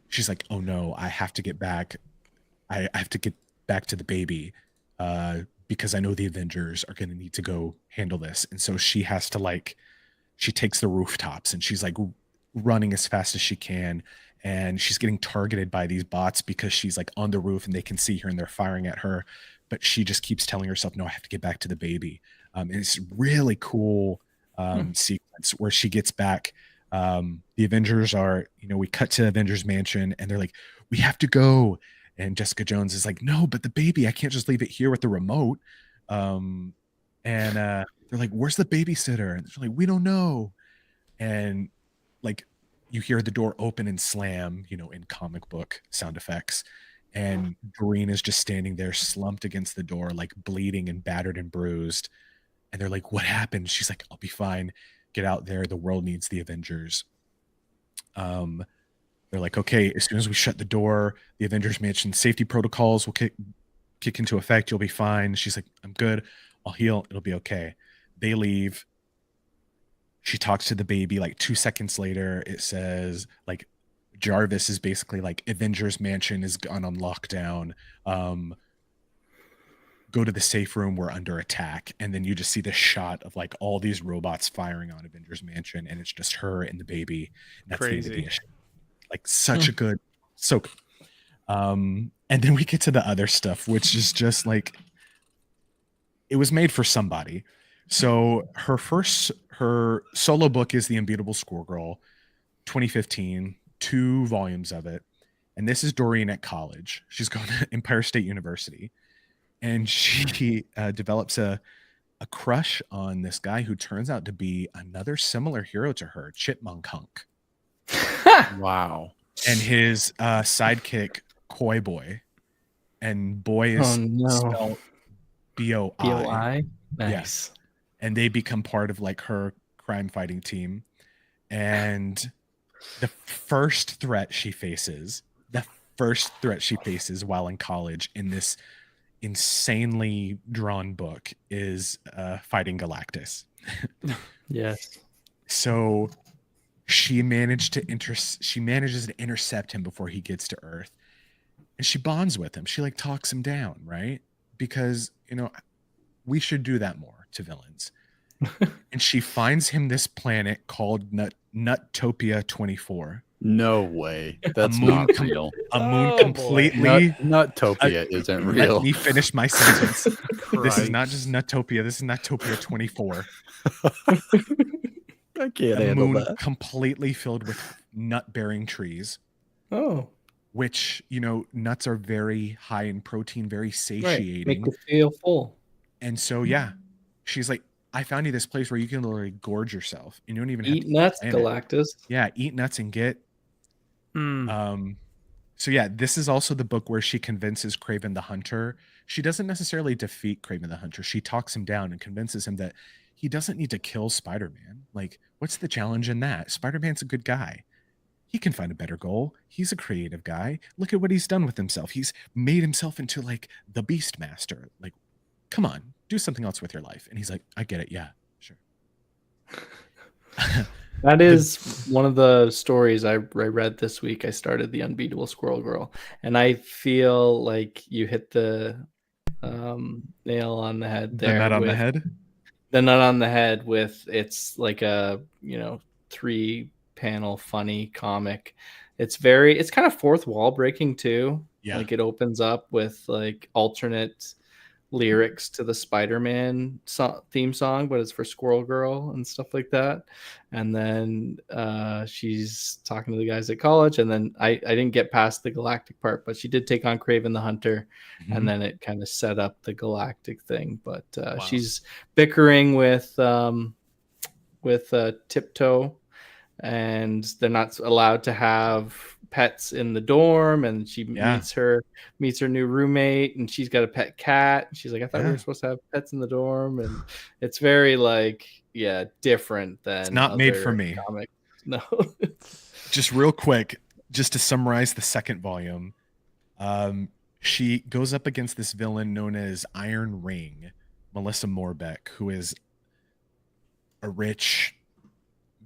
she's like, "Oh no, I have to get back. I have to get back to the baby because I know the Avengers are going to need to go handle this." And so she has to she takes the rooftops and she's like running as fast as she can. And she's getting targeted by these bots because she's like on the roof and they can see her and they're firing at her. But she just keeps telling herself, "No, I have to get back to the baby." And it's really cool sequence where she gets back. The Avengers are, we cut to Avengers Mansion and they're like, "We have to go." And Jessica Jones is like, "No, but the baby, I can't just leave it here with the remote." And they're like, "Where's the babysitter?" And they're like, "We don't know." And like, you hear the door open and slam, in comic book sound effects. And Doreen is just standing there slumped against the door, like bleeding and battered and bruised. And they're like, "What happened?" She's like, "I'll be fine. Get out there. The world needs the Avengers." They're like, "Okay, as soon as we shut the door, the Avengers Mansion safety protocols will kick into effect. You'll be fine." She's like, "I'm good. I'll heal. It'll be okay." They leave. She talks to the baby. Like 2 seconds later, it says like Jarvis is basically like, "Avengers Mansion is gone on lockdown. Go to the safe room. We're under attack." And then you just see this shot of like all these robots firing on Avengers Mansion, and it's just her and the baby. And that's Crazy. the end of the issue. Like such a good, so good. And then we get to the other stuff, which is just like, it was made for somebody. So her solo book is The Unbeatable Squirrel Girl, 2015, 2 volumes of it. And this is Doreen at college. She's going to Empire State University, and she develops a crush on this guy who turns out to be another similar hero to her, Chipmunk Hunk. Wow. And his sidekick, Koi Boy. And boy is spelled B-O-I. B-O-I? Nice. Yeah. And they become part of like her crime fighting team. And the first threat she faces while in college in this insanely drawn book is fighting Galactus. Yes. So she manages to intercept him before he gets to Earth, and she bonds with him. She like talks him down, right? Because we should do that more to villains. And she finds him this planet called Nuttopia 24. No way. That's not real. A moon completely. Nuttopia isn't real. Let me finish my sentence. This is not just Nuttopia. This is Nuttopia 24. I can't a handle moon that. completely filled with nut-bearing trees. Oh. Which, nuts are very high in protein, very satiating. Right. Make you feel full. And so, yeah, she's like, I found you this place where you can literally gorge yourself. And you don't even eat have to nuts, Galactus. Yeah, eat nuts and get. So yeah, this is also the book where she convinces Kraven the Hunter. She doesn't necessarily defeat Kraven the Hunter. She talks him down and convinces him that he doesn't need to kill Spider-Man. Like, what's the challenge in that? Spider-Man's a good guy. He can find a better goal. He's a creative guy. Look at what he's done with himself. He's made himself into like the Beastmaster. Like, come on, do something else with your life. And he's like, I get it. Yeah, sure. That is one of the stories I read this week. I started The Unbeatable Squirrel Girl, and I feel like you hit the nail on the head there. The nut on the head? The nut on the head with it's like a 3-panel funny comic. It's kind of fourth wall breaking too. Yeah. Like it opens up with like alternate lyrics to the Spider-Man theme song, but it's for Squirrel Girl and stuff like that. And then she's talking to the guys at college, and then I didn't get past the galactic part, but she did take on Kraven the Hunter, and then it kind of set up the galactic thing. But she's bickering with Tiptoe, and they're not allowed to have pets in the dorm, and she meets her new roommate, and she's got a pet cat. She's like, I thought we were supposed to have pets in the dorm. And it's very like different than it's not made for me comics. No. Just real quick, just to summarize the second volume, she goes up against this villain known as Iron Ring, Melissa Morbeck, who is a rich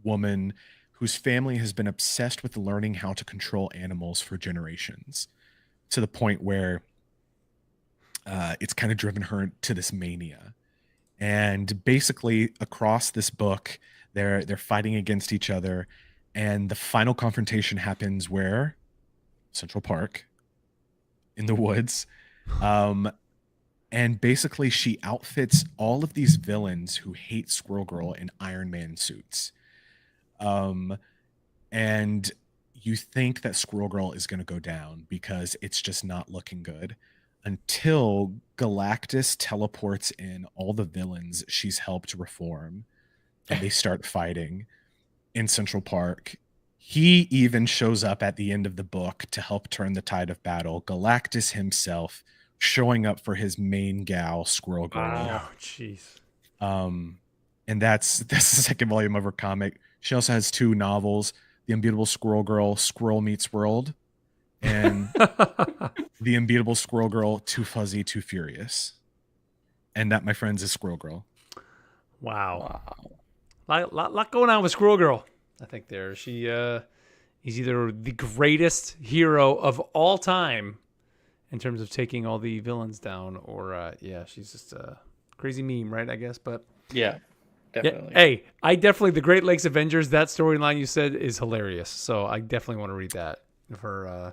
woman whose family has been obsessed with learning how to control animals for generations, to the point where it's kind of driven her to this mania. And basically across this book, they're fighting against each other. And the final confrontation happens where? Central Park, in the woods. And basically she outfits all of these villains who hate Squirrel Girl in Iron Man suits. And you think that Squirrel Girl is going to go down because it's just not looking good, until Galactus teleports in all the villains she's helped reform, and they start fighting in Central Park. He even shows up at the end of the book to help turn the tide of battle. Galactus himself showing up for his main gal, Squirrel Girl. Wow, jeez. And that's the second volume of her comic. She also has 2 novels, The Unbeatable Squirrel Girl, Squirrel Meets World, and The Unbeatable Squirrel Girl, Too Fuzzy, Too Furious. And that, my friends, is Squirrel Girl. Wow. Lot going on with Squirrel Girl. I think there. She is either the greatest hero of all time in terms of taking all the villains down, or she's just a crazy meme, right? I guess, but yeah. Definitely. Yeah. Hey, the Great Lakes Avengers, that storyline you said is hilarious. So I definitely want to read that of her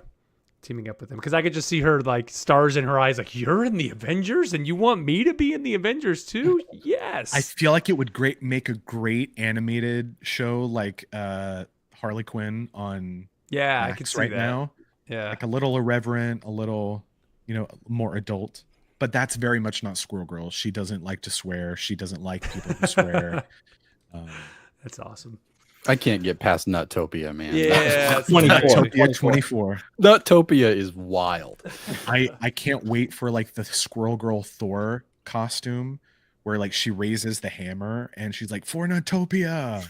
teaming up with him, because I could just see her like stars in her eyes, like, you're in the Avengers and you want me to be in the Avengers too? Yes. I feel like it would make a great animated show, like Harley Quinn on I Max could see right that. now. Yeah. Like a little irreverent, a little, more adult. But that's very much not Squirrel Girl. She doesn't like to swear. She doesn't like people who swear. That's awesome. I can't get past Nuttopia, man. Yeah, 24. Nuttopia is wild. I can't wait for like the Squirrel Girl Thor costume where like she raises the hammer and she's like, for Nuttopia.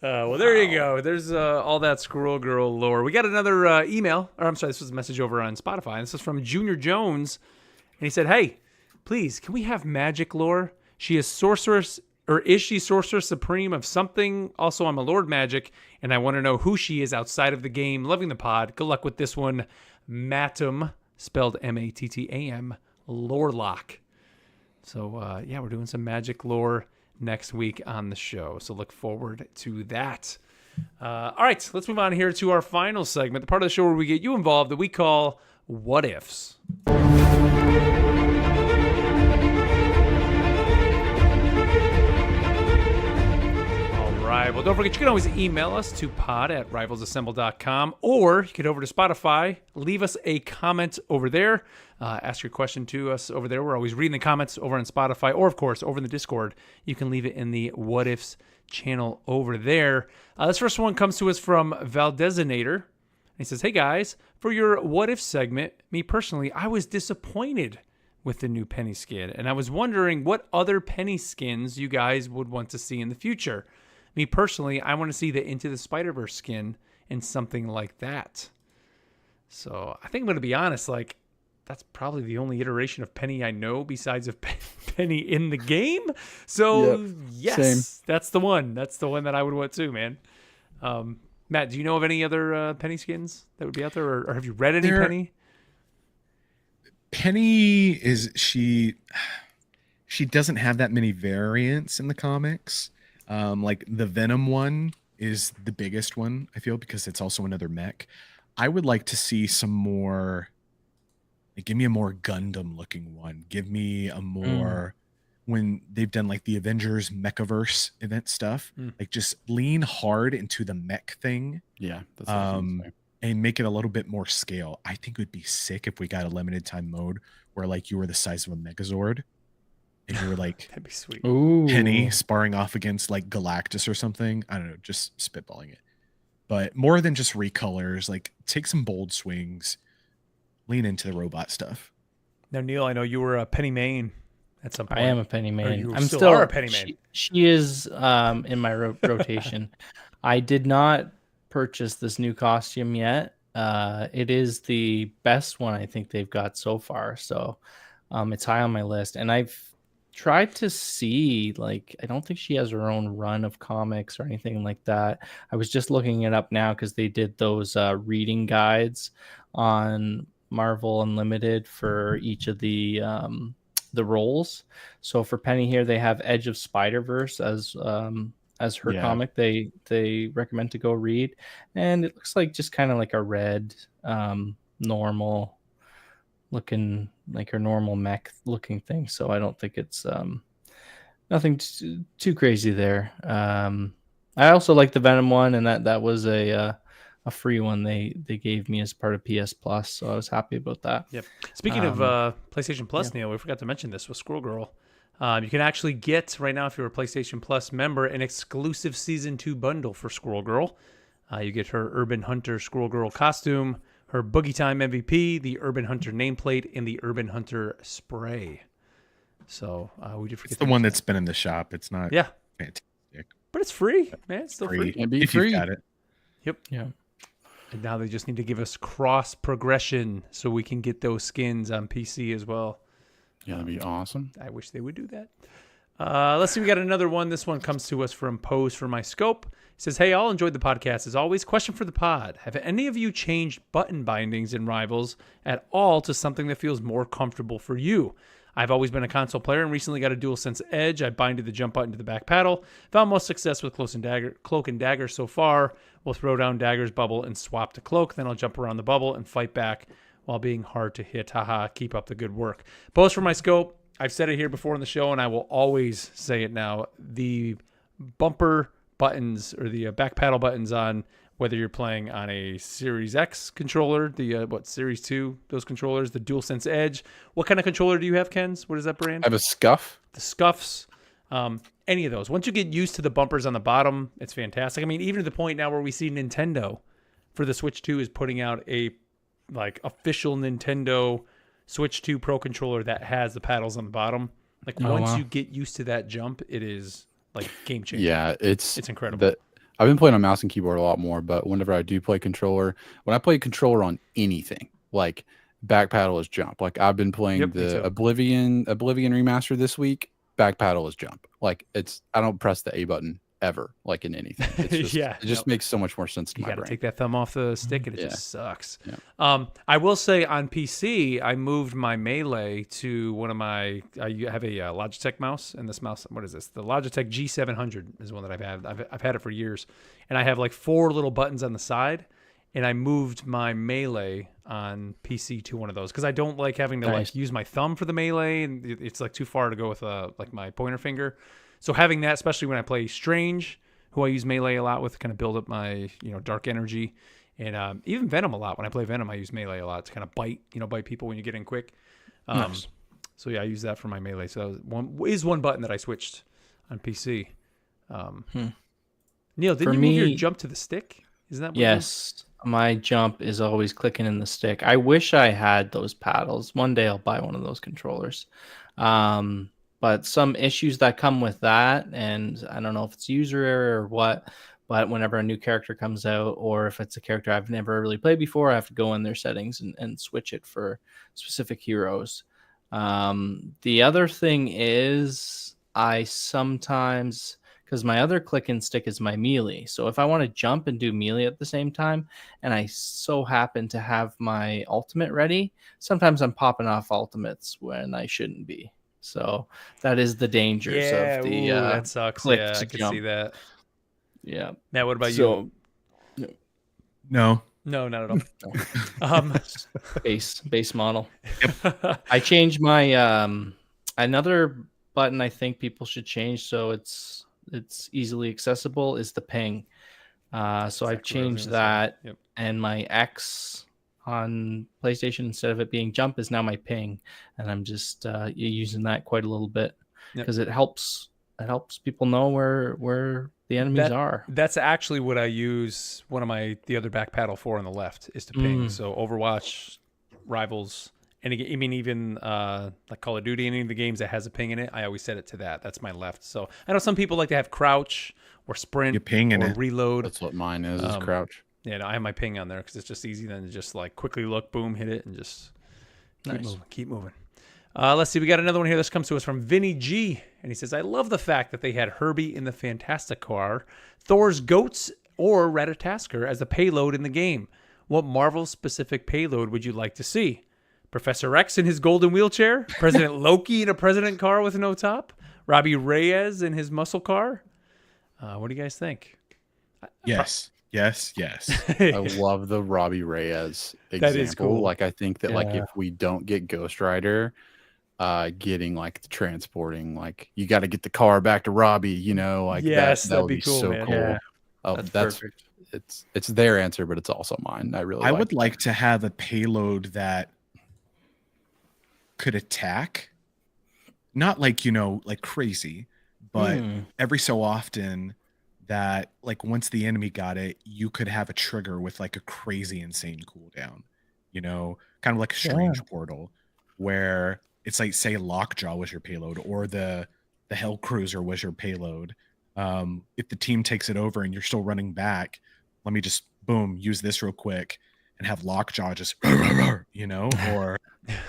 Well, there you go. There's all that Squirrel Girl lore. We got another email. Or I'm sorry, this was a message over on Spotify. This is from Junior Jones. And he said, hey, please, can we have magic lore? She is sorceress, or is she sorceress supreme of something? Also, I'm a Lord Magic, and I want to know who she is outside of the game. Loving the pod. Good luck with this one. Mattam, spelled M-A-T-T-A-M, Lorelock. So, yeah, we're doing some magic lore next week on the show. So look forward to that. All right, let's move on here to our final segment, the part of the show where we get you involved that we call What Ifs. Well, don't forget, you can always email us to pod@rivalsassemble.com, or you can over to Spotify, leave us a comment over there, ask your question to us over there. We're always reading the comments over on Spotify, or of course, over in the Discord. You can leave it in the What Ifs channel over there. This first one comes to us from Valdezinator. He says, hey guys, for your What If segment, me personally, I was disappointed with the new Penny skin, and I was wondering what other Penny skins you guys would want to see in the future. Me personally, I want to see the Into the Spider-Verse skin and something like that. So I think I'm going to be honest, like, that's probably the only iteration of Penny I know besides of Penny in the game. So yes, same. That's the one. That's the one that I would want too, man. Matt, do you know of any other Penny skins that would be out there, or have you read any Penny? Penny is she doesn't have that many variants in the comics. Like the Venom one is the biggest one, I feel, because it's also another mech. I would like to see some more, like, give me a more Gundam looking one. Give me a more, when they've done like the Avengers Mechaverse event stuff, like just lean hard into the mech thing. Yeah. That's what and make it a little bit more scale. I think it would be sick if we got a limited time mode where like you were the size of a Megazord. And you were like, that'd be sweet. Penny sparring off against like Galactus or something. I don't know, just spitballing it. But more than just recolors, like take some bold swings, lean into the robot stuff. Now, Neil, I know you were a Penny main at some point. I am a Penny main. I'm still a Penny main. She is in my rotation. I did not purchase this new costume yet. It is the best one I think they've got so far. So it's high on my list. And I've tried to see, like, I don't think she has her own run of comics or anything like that. I was just looking it up now because they did those reading guides on Marvel Unlimited for each of the roles. So for Penny here, they have Edge of Spider-Verse as her comic they recommend to go read, and it looks like just kind of like a red normal looking, like her normal mech looking thing. So I don't think it's nothing too crazy there. I also like the Venom one, and that was a free one they gave me as part of PS Plus, so I was happy about that. Yep. Speaking of PlayStation Plus, Neil, we forgot to mention this with Squirrel Girl. You can actually get right now, if you're a PlayStation Plus member, an exclusive Season 2 bundle for Squirrel Girl. You get her Urban Hunter Squirrel Girl costume, her Boogie Time MVP, the Urban Hunter nameplate, and the Urban Hunter spray. So we did forget. It's the one that's been in the shop. It's not fantastic, but it's free, man. It's still free. It'd be free. You've got it. Yep. Yeah. And now they just need to give us cross progression so we can get those skins on PC as well. Yeah, that'd be awesome. I wish they would do that. Let's see. We got another one. This one comes to us from Pose for My Scope. He says, hey, all enjoyed the podcast as always. Question for the pod. Have any of you changed button bindings in Rivals at all to something that feels more comfortable for you? I've always been a console player and recently got a DualSense Edge. I binded the jump button to the back paddle. Found most success with Cloak and Dagger so far. We'll throw down Dagger's bubble and swap to Cloak. Then I'll jump around the bubble and fight back while being hard to hit. Haha, keep up the good work. Pose for My Scope. I've said it here before in the show, and I will always say it now. The bumper buttons or the back paddle buttons on whether you're playing on a Series X controller, the Series 2, those controllers, the DualSense Edge. What kind of controller do you have, Ken's? What is that brand? I have a Scuff. The Scuffs. Any of those. Once you get used to the bumpers on the bottom, it's fantastic. I mean, even to the point now where we see Nintendo for the Switch 2 is putting out a official Nintendo Switch 2 Pro controller that has the paddles on the bottom. Like once you get used to that jump, it is like game changer. Yeah, it's incredible. I've been playing on mouse and keyboard a lot more, but whenever I do play controller, when I play controller on anything, like back paddle is jump. Like I've been playing the Oblivion remaster this week. Back paddle is jump. Like I don't press the A button ever, like in anything. It's just, it just makes so much more sense to my brain. You gotta take that thumb off the stick and it just sucks. Yeah. I will say on PC, I moved my Melee to one of my, I have a Logitech mouse, and this mouse, what is this? The Logitech G700 is one that I've had it for years. And I have like 4 little buttons on the side, and I moved my Melee on PC to one of those because I don't like having to like use my thumb for the Melee, and it's like too far to go with like my pointer finger. So having that, especially when I play Strange, who I use Melee a lot with to kind of build up my, dark energy, and even Venom a lot. When I play Venom, I use Melee a lot to kind of bite people when you get in quick. Nice. So yeah, I use that for my Melee. So that was one button that I switched on PC. Neil, didn't you move your jump to the stick? Isn't that what yes, my jump is always clicking in the stick. I wish I had those paddles. One day I'll buy one of those controllers. But some issues that come with that, and I don't know if it's user error or what, but whenever a new character comes out, or if it's a character I've never really played before, I have to go in their settings and switch it for specific heroes. The other thing is I sometimes, because my other click and stick is my melee. So if I want to jump and do melee at the same time, and I so happen to have my ultimate ready, sometimes I'm popping off ultimates when I shouldn't be. So that is the dangers of the that sucks. Click I to can jump. see that. Yeah. Matt, what about you? No, not at all. Base model. Yep. I changed my another button I think people should change so it's easily accessible is the ping. So I've changed that, and my X on PlayStation, instead of it being jump, is now my ping, and I'm just using that quite a little bit because it helps people know where the enemies are. That's actually what I use one of the other back paddle for on the left is to ping. So Overwatch, Rivals, and again, I mean even like Call of Duty, any of the games that has a ping in it, I always set it to that. That's my left. So I know some people like to have crouch or sprint or reload. That's what mine is crouch. Yeah, no, I have my ping on there because it's just easy then to just like quickly look, boom, hit it, and just keep moving. Let's see. We got another one here. This comes to us from Vinny G. And he says, I love the fact that they had Herbie in the Fantastic Car, Thor's Goats, or Ratatasker as a payload in the game. What Marvel-specific payload would you like to see? Professor X in his golden wheelchair? President Loki in a president car with no top? Robbie Reyes in his muscle car? What do you guys think? Yes. I love the Robbie Reyes example. That is cool. Like I think that like if we don't get Ghost Rider, getting like the transporting, like you got to get the car back to Robbie, like that would be cool, so man. Cool. Yeah. Oh, that's perfect. It's their answer, but it's also mine. I would like to have a payload that could attack, not like like crazy, but every so often that like once the enemy got it, you could have a trigger with like a crazy insane cooldown, kind of like a strange portal where it's like, say Lockjaw was your payload or the Hell Cruiser was your payload. If the team takes it over and you're still running back, let me just boom, use this real quick and have Lockjaw just, or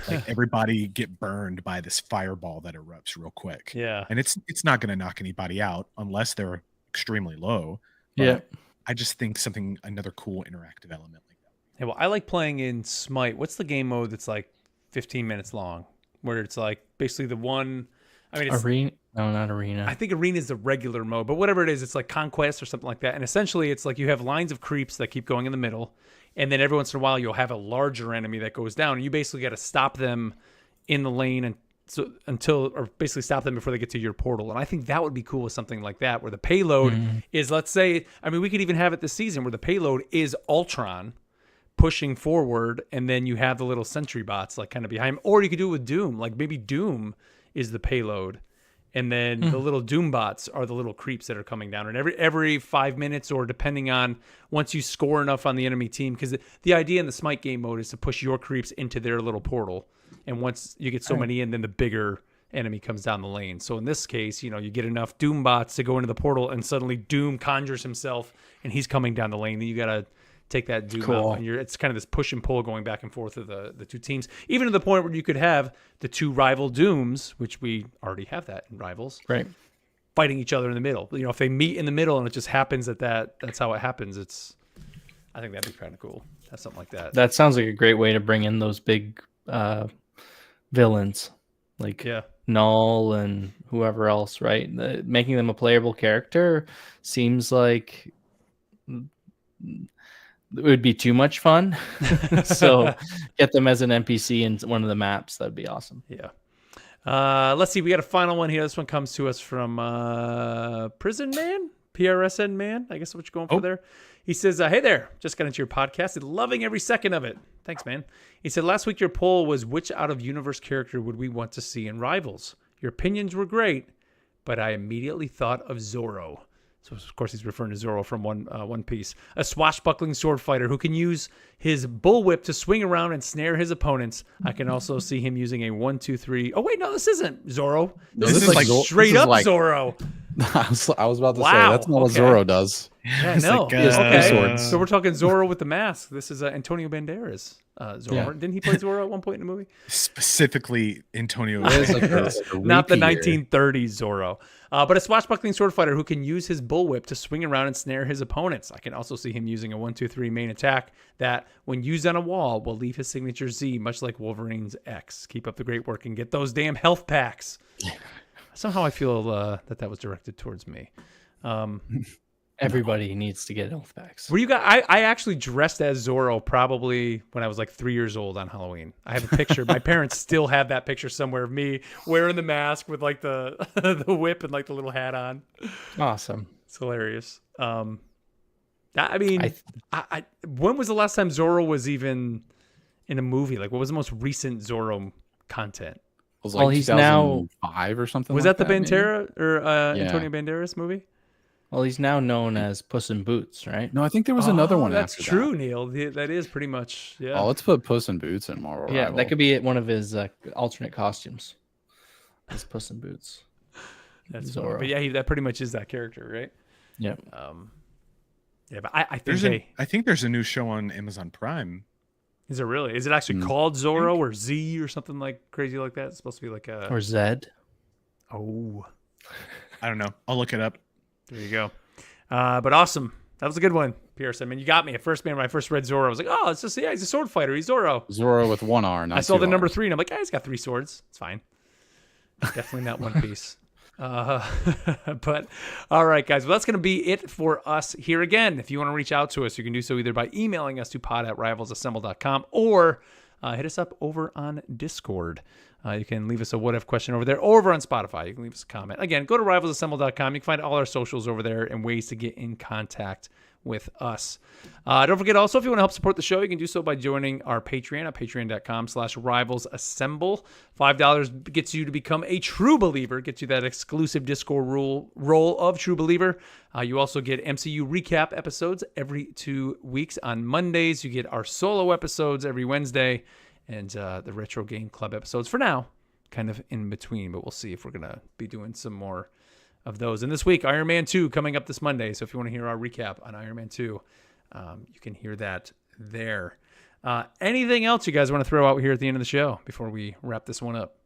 like everybody get burned by this fireball that erupts real quick. Yeah. And it's not going to knock anybody out unless they're extremely low. Yeah. I just think another cool interactive element like that. Yeah, well, I like playing in Smite. What's the game mode that's like 15 minutes long? Where it's like basically the one, it's Arena. No, not Arena. I think Arena is the regular mode, but whatever it is, it's like Conquest or something like that. And essentially it's like you have lines of creeps that keep going in the middle. And then every once in a while you'll have a larger enemy that goes down. And you basically got to stop them in the lane and so until, or basically stop them before they get to your portal. And I think that would be cool with something like that, where the payload is, let's say, I mean, we could even have it this season where the payload is Ultron pushing forward, and then you have the little sentry bots like kind of behind him. Or you could do it with Doom, like maybe Doom is the payload, and then the little Doom bots are the little creeps that are coming down. And every 5 minutes, or depending on once you score enough on the enemy team, because the idea in the Smite game mode is to push your creeps into their little portal. And once you get so many in, then the bigger enemy comes down the lane. So in this case, you get enough Doom bots to go into the portal, and suddenly Doom conjures himself, and he's coming down the lane. Then you got to take that Doom out. And it's kind of this push and pull going back and forth of the two teams, even to the point where you could have the two rival Dooms, which we already have that in Rivals, right, fighting each other in the middle. If they meet in the middle and it just happens that's how it happens, I think that'd be kind of cool. Have something like that. That sounds like a great way to bring in those big villains, like Null and whoever else, right? Making them a playable character seems like it would be too much fun. So get them as an NPC in one of the maps. That'd be awesome. Yeah. Let's see. We got a final one here. This one comes to us from Prison Man, PRSN Man. I guess that's what you're going for there. He says, hey there, just got into your podcast and loving every second of it. Thanks, man. He said, last week your poll was which out-of-universe character would we want to see in Rivals? Your opinions were great, but I immediately thought of Zorro. So, of course, he's referring to Zorro from One Piece. A swashbuckling sword fighter who can use his bullwhip to swing around and snare his opponents. I can also see him using a 1, 2, 3. Oh, wait, no, this isn't Zorro. This is like straight up Zorro. I was about to say, that's not what Zorro does. Yeah, no. Okay. So we're talking Zorro with the mask. This is Antonio Banderas. Zorro. Yeah. Didn't he play Zorro at one point in the movie? Specifically, Antonio. Not the 1930s Zorro. But a swashbuckling sword fighter who can use his bullwhip to swing around and snare his opponents. I can also see him using a 1, 2, 3 main attack that, when used on a wall, will leave his signature Z, much like Wolverine's X. Keep up the great work and get those damn health packs. Somehow I feel that was directed towards me. Everybody needs to get health packs. Were you guys? I actually dressed as Zorro probably when I was like 3 years old on Halloween. I have a picture. My parents still have that picture somewhere of me wearing the mask with like the the whip and like the little hat on. Awesome. It's hilarious. I mean, when was the last time Zorro was even in a movie? Like, what was the most recent Zorro content? It was like he's now 5 or something. Was like that the Bandera or Antonio Banderas movie? Well, he's now known as Puss in Boots, right? No, I think there was another one. That's after true, that. Neil. That is pretty much. Yeah. Oh, let's put Puss in Boots in Marvel. Yeah, Rival. that could be one of his alternate costumes. As Puss in Boots. That's Zorro. But yeah, that pretty much is that character, right? Yeah. Yeah, but I think I think there's a new show on Amazon Prime. Is it really? Is it actually called Zorro or Z or something like crazy like that? It's supposed to be like a or Zed. Oh, I don't know. I'll look it up. There you go. But awesome. That was a good one, Pierce. I mean, you got me. At first, man, when I first read Zorro, I was like, oh, it's just, he's a sword fighter. He's Zorro. Zorro with one R. I saw the number 3, and I'm like, he's got 3 swords. It's fine. Definitely not One Piece. But all right, guys. Well, that's going to be it for us here again. If you want to reach out to us, you can do so either by emailing us to pod@rivalsassemble.com or hit us up over on Discord. You can leave us a what if question over there, or over on Spotify. You can leave us a comment. Again, go to rivalsassemble.com. You can find all our socials over there and ways to get in contact with us. Don't forget also, if you want to help support the show, you can do so by joining our Patreon at patreon.com/rivalsassemble. $5 gets you to become a true believer, gets you that exclusive Discord role of true believer. You also get MCU recap episodes every 2 weeks on Mondays. You get our solo episodes every Wednesday, and the Retro Game Club episodes for now, kind of in between, but we'll see if we're going to be doing some more of those. And this week, Iron Man 2 coming up this Monday. So if you want to hear our recap on Iron Man 2, you can hear that there. Anything else you guys want to throw out here at the end of the show before we wrap this one up?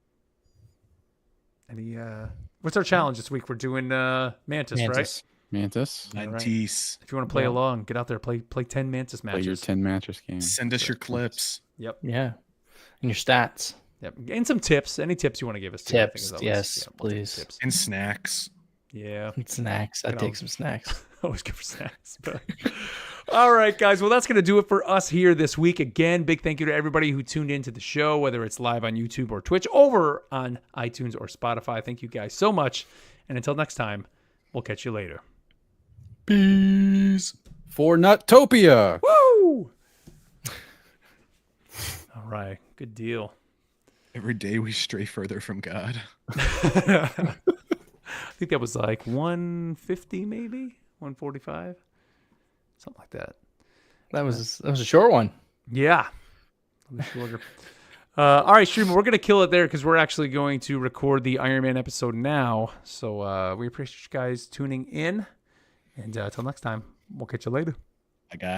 What's our challenge this week? We're doing Mantis, right? Mantis. Right. If you want to play along, get out there, play 10 Mantis matches. Play your 10 Mantis games. Send us your clips. Yep. Yeah. And your stats. Yep. And some tips. Any tips you want to give us? Tips. Yes, please. Tips. And snacks. Yeah. And snacks. I'd take some snacks. Always good for snacks. But All right, guys. Well, that's going to do it for us here this week. Again, big thank you to everybody who tuned into the show, whether it's live on YouTube or Twitch, over on iTunes or Spotify. Thank you guys so much. And until next time, we'll catch you later. Peace. For Nutopia. Woo! All right. Good deal. Every day we stray further from God. I think that was like 150, maybe 145, something like that. That was a short one. Yeah, a little shorter. All right, streamer, we're gonna kill it there because we're actually going to record the Iron Man episode now. So we appreciate you guys tuning in, and until next time, we'll catch you later. I got.